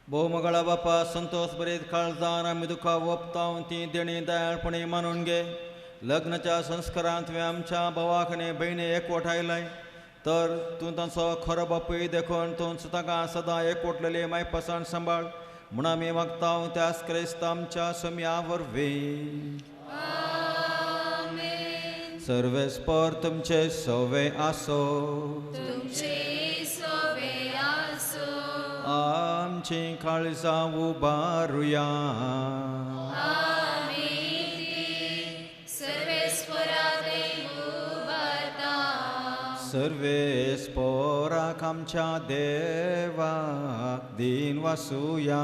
[SPEAKER 7] भोवमगळा बापा संतोष बरेत काळजान आमी तुका वोपताव ती देणी दयाळपणी मानून घे. लग्नाच्या संस्कारांत तुवें आमच्या भावाक आनी भयणी एकवट आयलाय, तर तूं तांचो खरो बापूय देखून तूं ताका सदां एकवटलेली मायपासान सांबाळ म्हूण आमी मागताव. त्याच क्रिस्त आमच्या सम्या वरवीं. सर्वेस्पर तुमचे सवे आसो. आमची काळजां उबारुया. सर्वेस्पराक आमच्या देवाक दिन वासुया.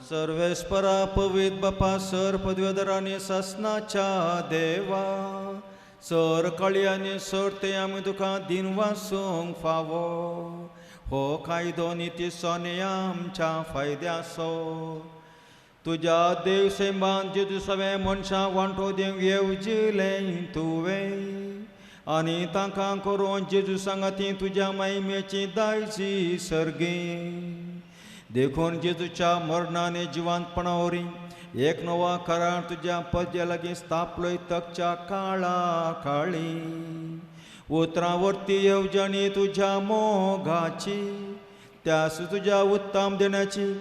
[SPEAKER 7] सर्वेस्परा पवित बापा सर पदवीधर आनी ससनाच्या देवा सर कळी आनी सर ते आमी तुका दिन वासूंक फावो. हो कायदो निती सोने आमच्या फायद्याचो. तुज्या देव सेंबान जेजू सवे मनशां वांटो देव येवजिलें तुवें आनी तांकां करून जेजू सांगाती तुज्या महिमेची दायजी सर्गी. देखून जेजूच्या मरणाने जिवंतपणावरी एक नवा करार तुज्या पद्या लागीं स्थापलोय तकच्या काळा काळी. उतरावरती येवजणी तुज्या मोगाची त्यास तुज्या उत्तम देण्याची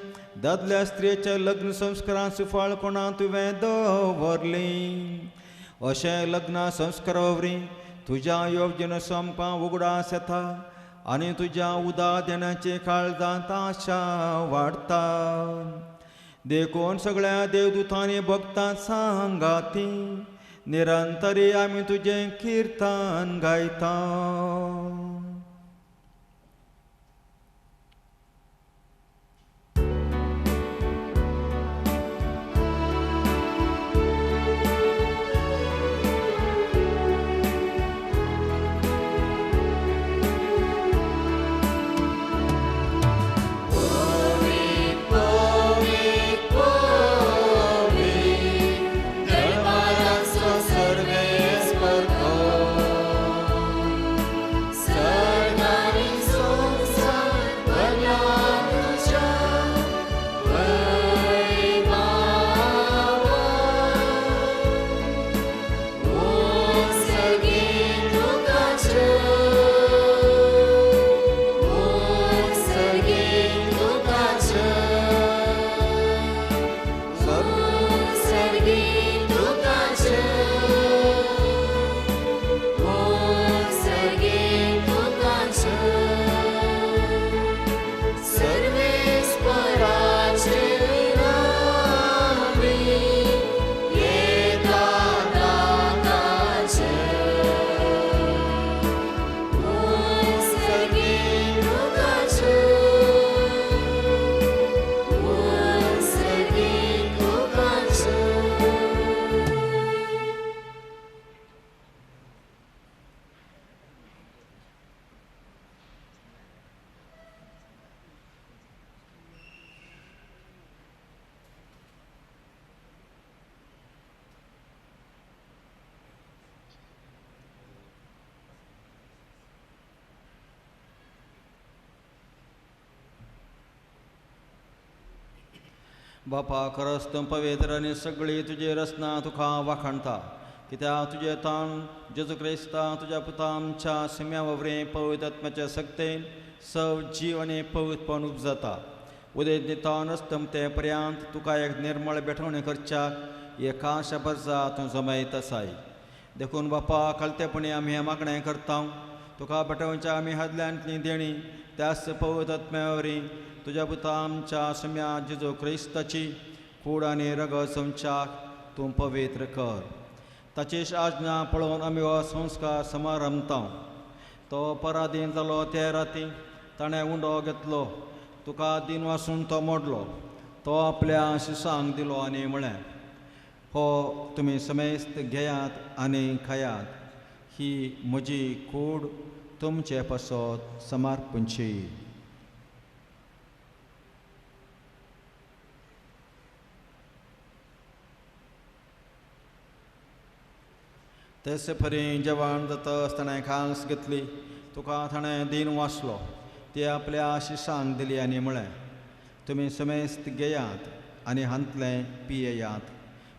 [SPEAKER 7] दादल्या स्त्रियेच्या लग्न संस्कारां सुफाळ कोणा तुवें दवरली. अशें लग्ना संस्कारा वरवीं तुज्या येवजण सोमकां उगडास येता आनी तुज्या उदा देण्याचे काळजांत आशा वाडटा. देखून सगळ्या देवदूतांनी भक्तां सांगाती निरंतरी आमी तुजें किर्तन गायता. बापा खरंच तूं पवित्र आनी सगळी तुजी रचना तुका वाखाणटा. कित्याक तुजें ताण जेजू क्रिस्ता तुज्या पुता आमच्या सिम्या वरवीं पवित्र आत्म्याच्या सक्तेन सव जीव आनी पवित्रपण उपजता. उदेत दितान अस्तम ते पर्यंत तुका एक निर्मळ बेठवणी करच्याक एका वर्सा तूं जमयत आसाय. देखून बापा कळतेपणी आमी हें मागणें करता. तुका बेठवणच्या आमी हादल्यांतली देणी त्याच पवित्र आत्म्या वरवीं तुज्या पुता आमच्या सम्या जेजू क्रिस्ताची कूड आनी रगत संचाक तूं पवित्र कर. ताची आज्ञा पळोवन आमी हो संस्कार समारंभता. तो पराधीन जालो ते राती ताणें उंडो घेतलो. तुका दिन वासून तो मोडलो. तो आपल्या शिसांक दिलो आनी म्हळें, हो तुमी समेस्त घेयात आनी खायात. ही म्हजी कूड तुमचे पासत समर्पणची. तेच फरी जेवण जाता आसतना खास घेतली. तुका ताणें दिन वाचलो. ती आपल्या शिसांक दिली आनी म्हळें, तुमी समेस्त घेयात आनी हांतलें पियेयात.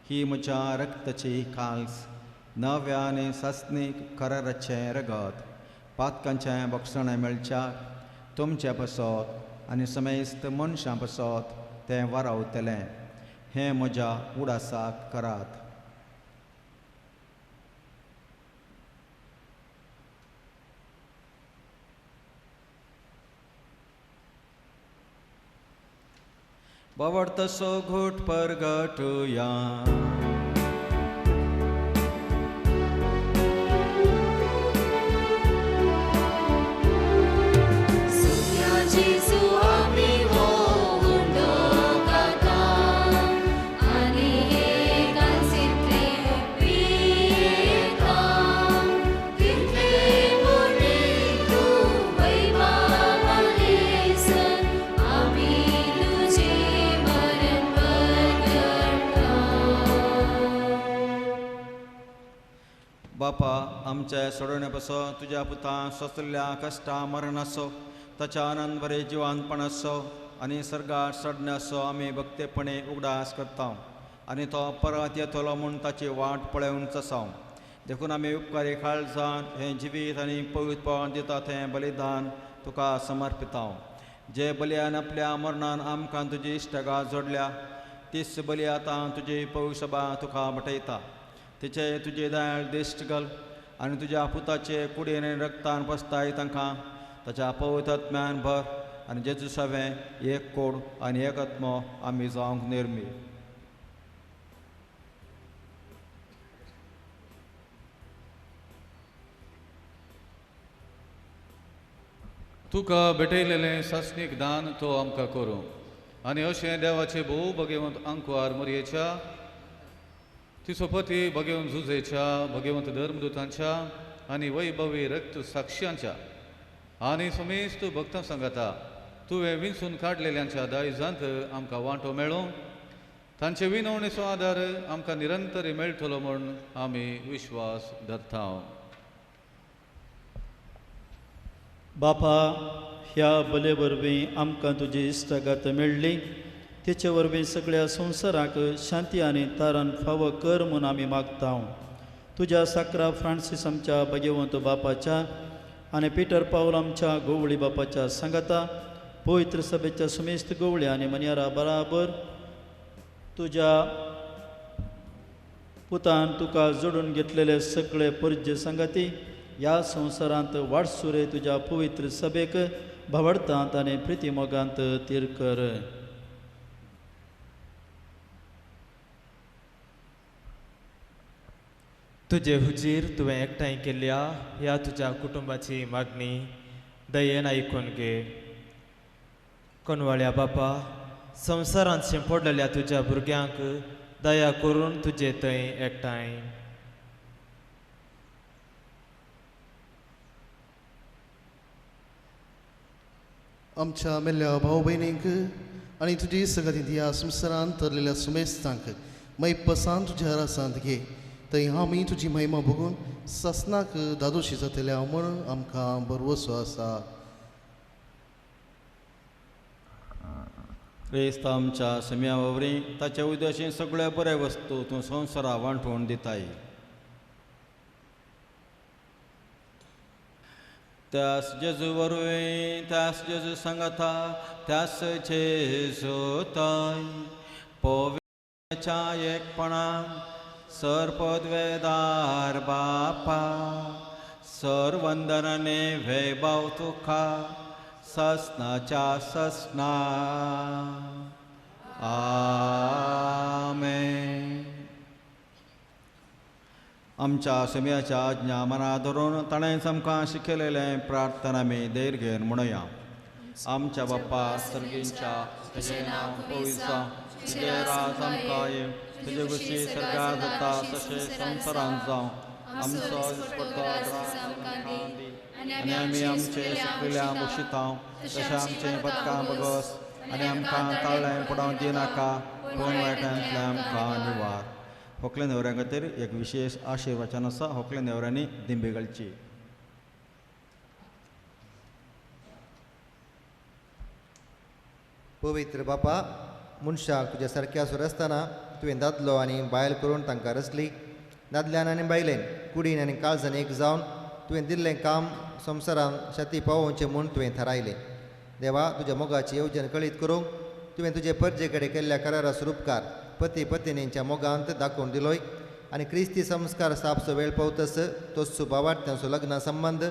[SPEAKER 7] ही म्हज्या रक्ताची काल्स नव्या आनी सासणीक कराराचें रगत पातकांचें भक्षण मेळच्याक तुमचे पासत आनी समेस्त मनशां पासत तें वारावतलें. हें म्हज्या उडासाक करात. बावड तसो घोट परगटुया. बापा आमच्या सोडवण्यापासून तुझ्या पुतां सोंसलेल्या कश्टा मरणाचो ताच्या आनंद बरे जिवानपण असो आनी सर्गार सडणे असो आमी भक्तेपणे उगडास करता आनी तो परत येतलो म्हूण ताची वाट पळोवनच आसा देखून आमी उपकारी काळजान हें जिवीत आनी पवित्रपण दिता तें बलिदान तुका समर्पिता जे बलियान आपल्या मरणान आमकां तुजी इश्टगा जोडल्या तीच बली आतां तुजी पवित्र सभा तुका भटयता तिचे तुजे दयाळ दिश्ट घाल आनी तुज्या पुताचे कुडीन आनी रक्तान पसताय तांकां ताच्या पवित्र आत्म्यान भर आनी जेजू सवें एक कोड आनी एक आत्मो आमी जावंक निर्मी
[SPEAKER 14] तुका भेटयलेलें सासणीक दान तो आमकां करूं आनी अशें देवाचे भोव भगवंत अंकुआर मरयेच्या तिचो पती भगवंत झुजेच्या भगवंत धर्मदुतांच्या आनी वैभवी रक्त साक्षीयांच्या आनी समेस्त भक्तां सांगाता तुवें विंचून काडलेल्यांच्या दायजांत आमकां वांटो मेळो तांचे विनवणेचो आदार आमकां निरंतर मेळटलो म्हूण आमी विश्वास धरता
[SPEAKER 15] बापा ह्या बले वरवीं आमकां तुजी इश्टागत मेळ्ळी तेचे वरवीं सगळ्या संवसाराक शांती आनी तारण फावो कर म्हूण आमी मागता तुज्या साकरा फ्रांसीस आमच्या भगवंत बापाच्या आनी पिटर पावल आमच्या गोवळी बापाच्या सांगाता पवित्र सभेच्या सुमेस्त गोवळी आनी मनियारा बराबर तुज्या पुतान तुका जोडून घेतलेले सगळे परजे संगाती ह्या संवसारांत वाडसुरे तुज्या पवित्र सभेक भावडतांत आनी प्रिती मोगांत तीर कर
[SPEAKER 16] तुजे हुजीर तुवें एकठांय केल्ल्या ह्या तुज्या कुटुंबाची मागणी दयेन आयकून घे कोनवाळ्या बापा संवसारांत शिंपडलेल्या तुज्या भुरग्यांक दया करून तुजे थंय एकठांय
[SPEAKER 10] आमच्या मेल्ल्या भाव भयणींक आनी तुजी सगळीं ह्या संवसारांत तरलेल्या सुमेस्तांक मैपसान तुज्या रासांत घे थंय आमी तुजी महिमा बघून ससनाक दादोशी जातल्या म्हूण आमकां बरवसो आसा
[SPEAKER 7] क्रिस्त आमच्या सम्या ववरी ताच्या उद्देशीं सगळे बरे वस्तू तूं संवसारा वांटून दिताय त्यास जेजू वरवीं त्यास जेजू सांगाता त्यास जेजू ताय पवित्राच्या एकपणान सरपदवेदार बापा सर वंदनाने वैभव तुका ससनाच्या ससना आमेन आमच्या सम्याच्या आज्ञा मना धरून ताणेंच आमकां शिकयलेलें प्रार्थना आमी धैर्य घेवन म्हणुया आमच्या बाप्पा सर्गींच्या तुजें नांव पवित्र जावं तुजें राज आमकां ये तुजे कुशी सर्गार जाता तशें संवसारांत जावं आमचो दिसपट्टो आमकां दी आनी आमी आमचे सकयल्या मुशिता तशें आमचें पदकां बगस आनी आमकां ताळ्ळें पडोवंक दिनाका पूण वायटांतल्यान आमकां निवार होकले न्हवऱ्यां खातीर एक विशेष आशिर्वचन आसा होकले न्हवऱ्यांनी दिंबी घालची
[SPEAKER 17] पवित्र बापा मनशाक तुज्या सारक्या सुर आसतना तुवें दादलो आनी बायल करून तांकां रचली दादल्यान आनी बायलेन कुडीन आनी काळजान एक जावन तुवें दिल्लें काम संवसारान शाती पावोवचें म्हूण तुवें थारायलें देवा तुज्या मोगाची येवजण कळीत करूंक तुवें तुजे परजे कडेन केल्ल्या करारा स्वरूपकार पती पत्नींच्या मोगांत दाखोवन दिलोय आनी क्रिस्ती संस्कार सापचो वेळ पावतस तोच सुभावार्थ्यांचो लग्न संबंध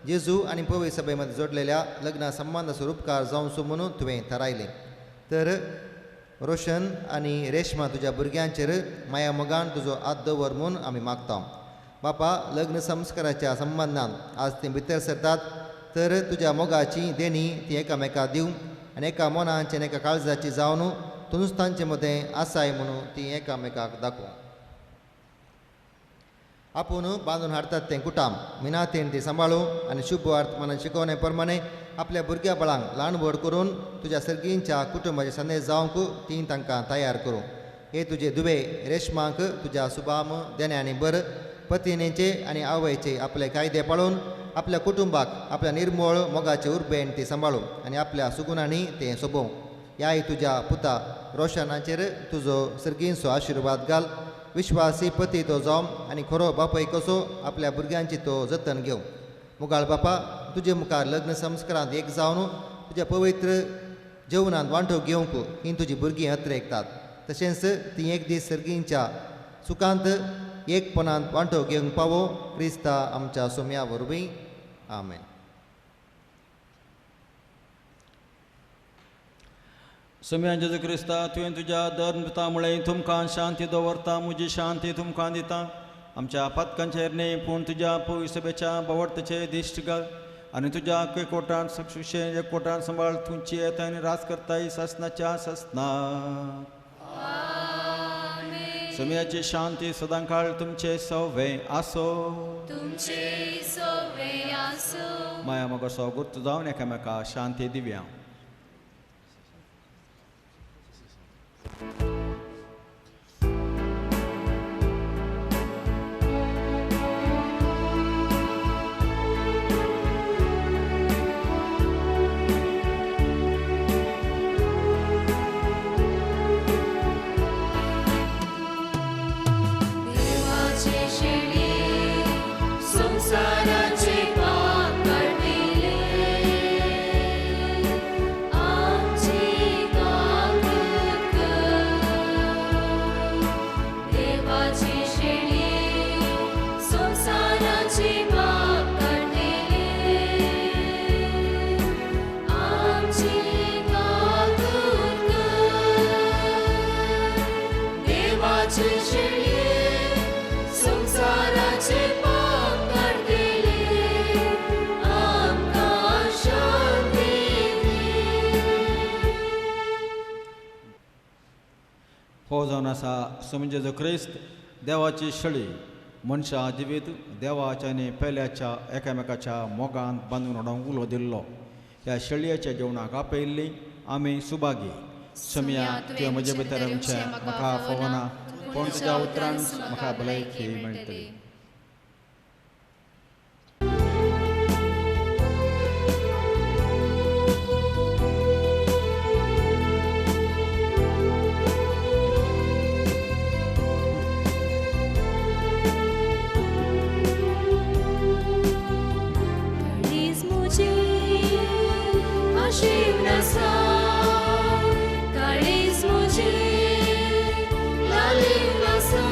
[SPEAKER 17] जेजू आनी पवित्र सभे मदें जोडलेल्या लग्न संबंद स्वरूपकार जावचो म्हणून तुवें थारायलें तर रोशन आनी रेशमा तुज्या भुरग्यांचेर माया मोगान तुजो हात दवर म्हूण आमी मागता बापा लग्न संस्काराच्या संबंदान आज तीं भितर सरतात तर तुज्या मोगाची देणी ती एकामेकाक दिवं आनी एका मनाची आनी एका काळजाची जावन तुनुस्तांचे मदें आसाय म्हणून ती एकामेकाक दाखोव आपूण बांदून हाडटात तें कुटाम मिनातेन ती सांबाळूं आनी शुभ वर्तमानान शिकोवणे प्रमाणे आपल्या भुरग्या बळांक ल्हान व्हड करून तुज्या सर्गींच्या कुटुंबाचे संदेश जावंक ती तांकां तयार करूं हे तुजे दुवे रेशमाक तुज्या सुबाम देण्यांनी बर पत्नीचे आणि आवयचे आपले कायदे पाळून आपल्या कुटुंबाक आपल्या निर्मळ मोगाचे उर्बेन ते सांबाळूं आनी आपल्या सुगुणांनी ते सोबोवं. ह्या तुज्या पुता रोशनाचेर तुजो सर्गींचो आशिर्वाद घाल. विश्वासी पती तो जावं आनी खरो बापाय कसो आपल्या भुरग्यांची तो जतन घेवं. मुगाळ बापा तुजे मुखार लग्न संस्कारांत एक जावन तुज्या पवित्र जेवणांत वांटो घेवंक ही तुजी भुरगीं अत्र ऐकतात. तशेंच ती एक दीस सर्गींच्या सुखांत एकपणांत वांटो घेवंक पावो. क्रिस्ता आमच्या सोम्या वरवीं. आमेन.
[SPEAKER 18] सोम्या जेजू क्रिस्ता तुवें तुज्या धर्मता मुळे तुमकां शांती दवरता. म्हजी शांती तुमकां दिता. आमच्या पातकांचेर न्ही पूण तुज्या पवित्र सभेच्या बवडतेचे दिश्ट घाल आनी तुज्या एकवटान सक्षुशें एकवटान सांबाळ तुमची येता आनी रास करताय ससनाच्या ससना. सोम्याची शांती सदां काळ तुमचे सवे आसो.
[SPEAKER 13] तुमचे सोवे आसो.
[SPEAKER 18] माया मोगाचो गुर्त जावन एकामेका शांती दिव्या.
[SPEAKER 13] देवाचे शेळी संसाराचे पाप काढिले. आमची काकूत कर. देवाची शेळी संसाराचे पाप काढिले. आमची काकूत कर. देवाची शेळी संसाराचे पाप काढिले. आमकां शांती दी.
[SPEAKER 18] हो जावन आसा सोमजे जो क्रिस्त देवाची शळी मनशां जिवीत देवाच्या आनी पेल्याच्या एकामेकाच्या मोगांत बांदून हाडूंक उलो दिल्लो. ह्या शळयेच्या जेवणाक आपयल्ली आमी सुभागी. सोम्या तुवें म्हजे भितर आमचे म्हाका फोवना पूण तुज्या उतरान म्हाका भलायकी मेळटली.
[SPEAKER 13] काळीज मुजी आशीव नसा. काळीज मुजी लालीव नसा.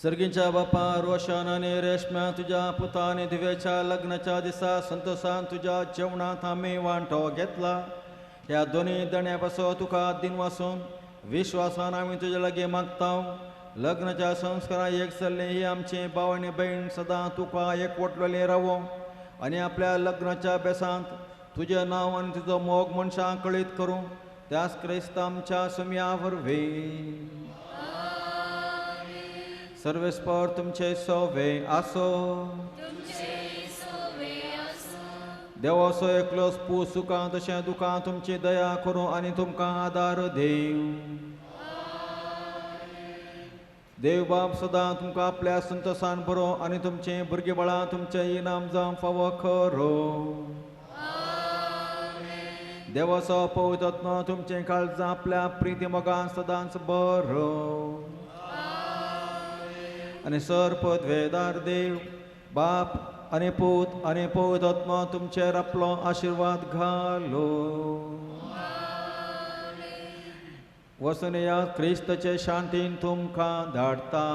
[SPEAKER 18] सर्गींच्या बापा रोशन आणि रेशम्या तुझ्या पुताने दिव्याच्या लग्नाच्या दिसा संतोषान तुझ्या जेवणात आम्ही वांटो घेतला. ह्या दोन्ही दण्यापासून तुका दिन वासून विश्वासान आम्ही तुझ्या लागी मागता. लग्नाच्या संस्कारां एक चल्ले ही आमची भाव आणि बहीण सदां तुका एकवटलेली रावो आणि आपल्या लग्नाच्या बेसांत तुझें नांव आनी तुजो मोग मनशां कळीत करूं. त्याच क्रिस्त आमच्या सुमया वरवी. सर्वेस्पर तुमचे सोवे आसो. देवाचो एकलोच पूत सुखां तशें दुखां तुमची दया करूं आनी तुमकां आदार देव. देव बाब सदां तुमकां आपल्या संतोषान बरो आनी तुमचे भुरगीं बाळां तुमचे इनाम जावं फावो करो. देवाचो पवित्र आत्मा तुमचे काळजां आपल्या प्रिती मोगान सदांच बरो. आनी सरपदवेदार देव बाप आनी पूत आनी पवित्र आत्मा तुमचेर आपलो आशिर्वाद घालो. वचून या क्रिस्ताचे शांतीन तुमकां धाडटा.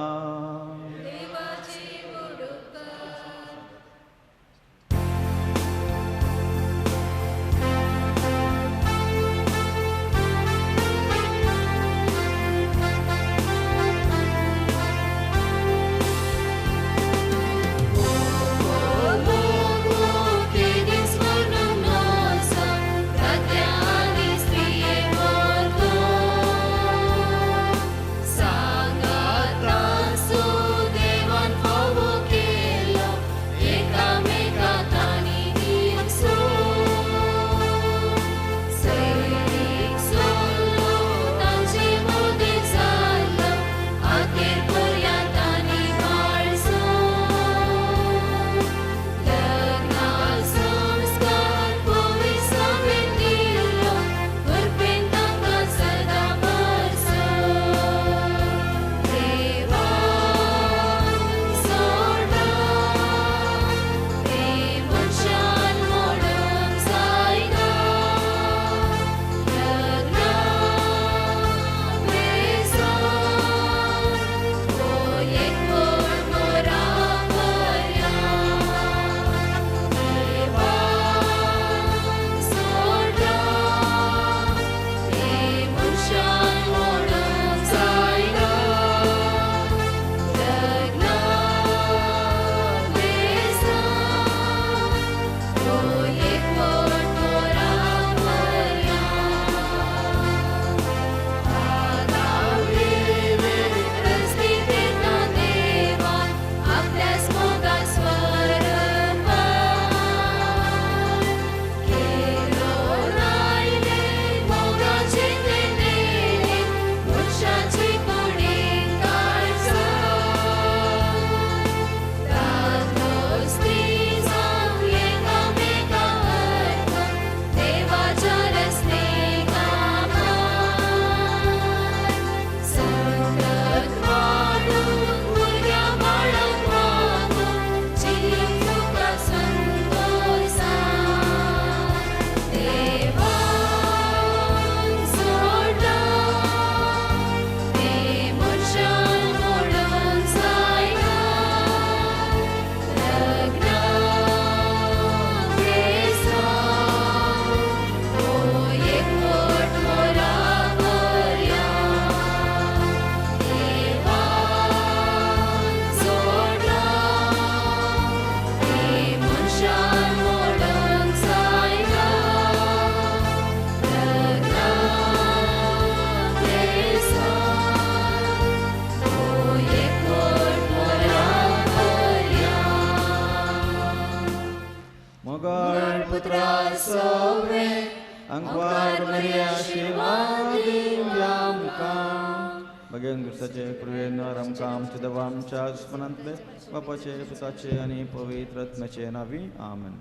[SPEAKER 18] बगेन गुरसाचे कृपेन आमकां आमच्या देवा आमच्या दुस्मनांतले बापाचे पुताचे आनी पवित्र आत्म्याचे नावी आमेन.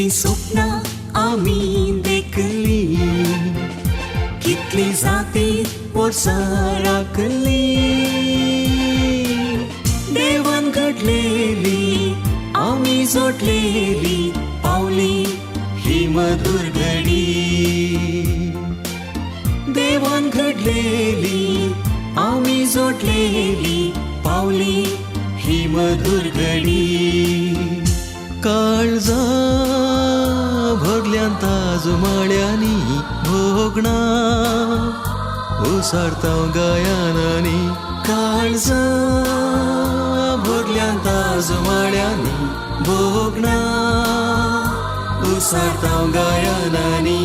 [SPEAKER 1] कितली स्वप्ना आम्ही देखली, कितली जाती वर्सां राखली, देवान घडलेली आम्ही जोडलेली पावली ही मधुर घडी, देवान घडलेली आम्ही जोडलेली पावली ही मधुर घडी.
[SPEAKER 4] काळजा भरल्यान ताजमाळ्यांनी भोगणा ओसारतांव गायनांनी,
[SPEAKER 1] काळजा भरल्यान ताजमाळ्यांनी भोगणा ओसारतांव गायनांनी.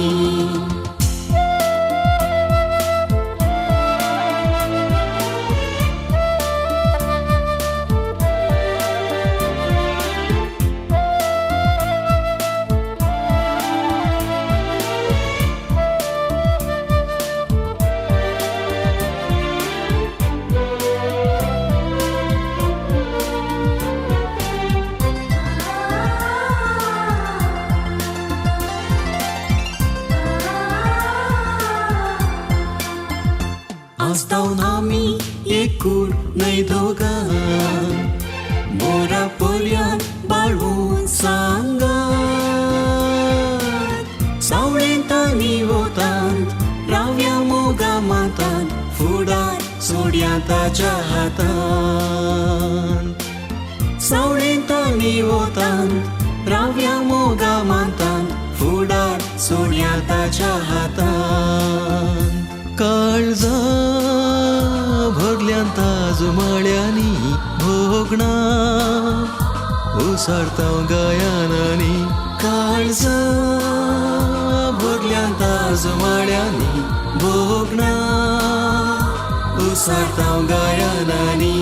[SPEAKER 1] आस्तावन आमी एकूण न्हय दोगां, मोरा पर्यंत बाळगून सांगात, सावळेंत आनी वोतांत रावया मोगा मातान, फुडार सोडया ताच्या हातान. सावळेंत आनी वोतांत रावया मोगा मातान, फुडार सोडया ताच्या हातान.
[SPEAKER 4] काळजा भरल्यान ताजमाळ्यांनी भोगणा ओसारतांव गायनांनी,
[SPEAKER 1] काळजा भरल्यान ताजमाळ्यांनी भोगणा ओसारतांव गायनांनी.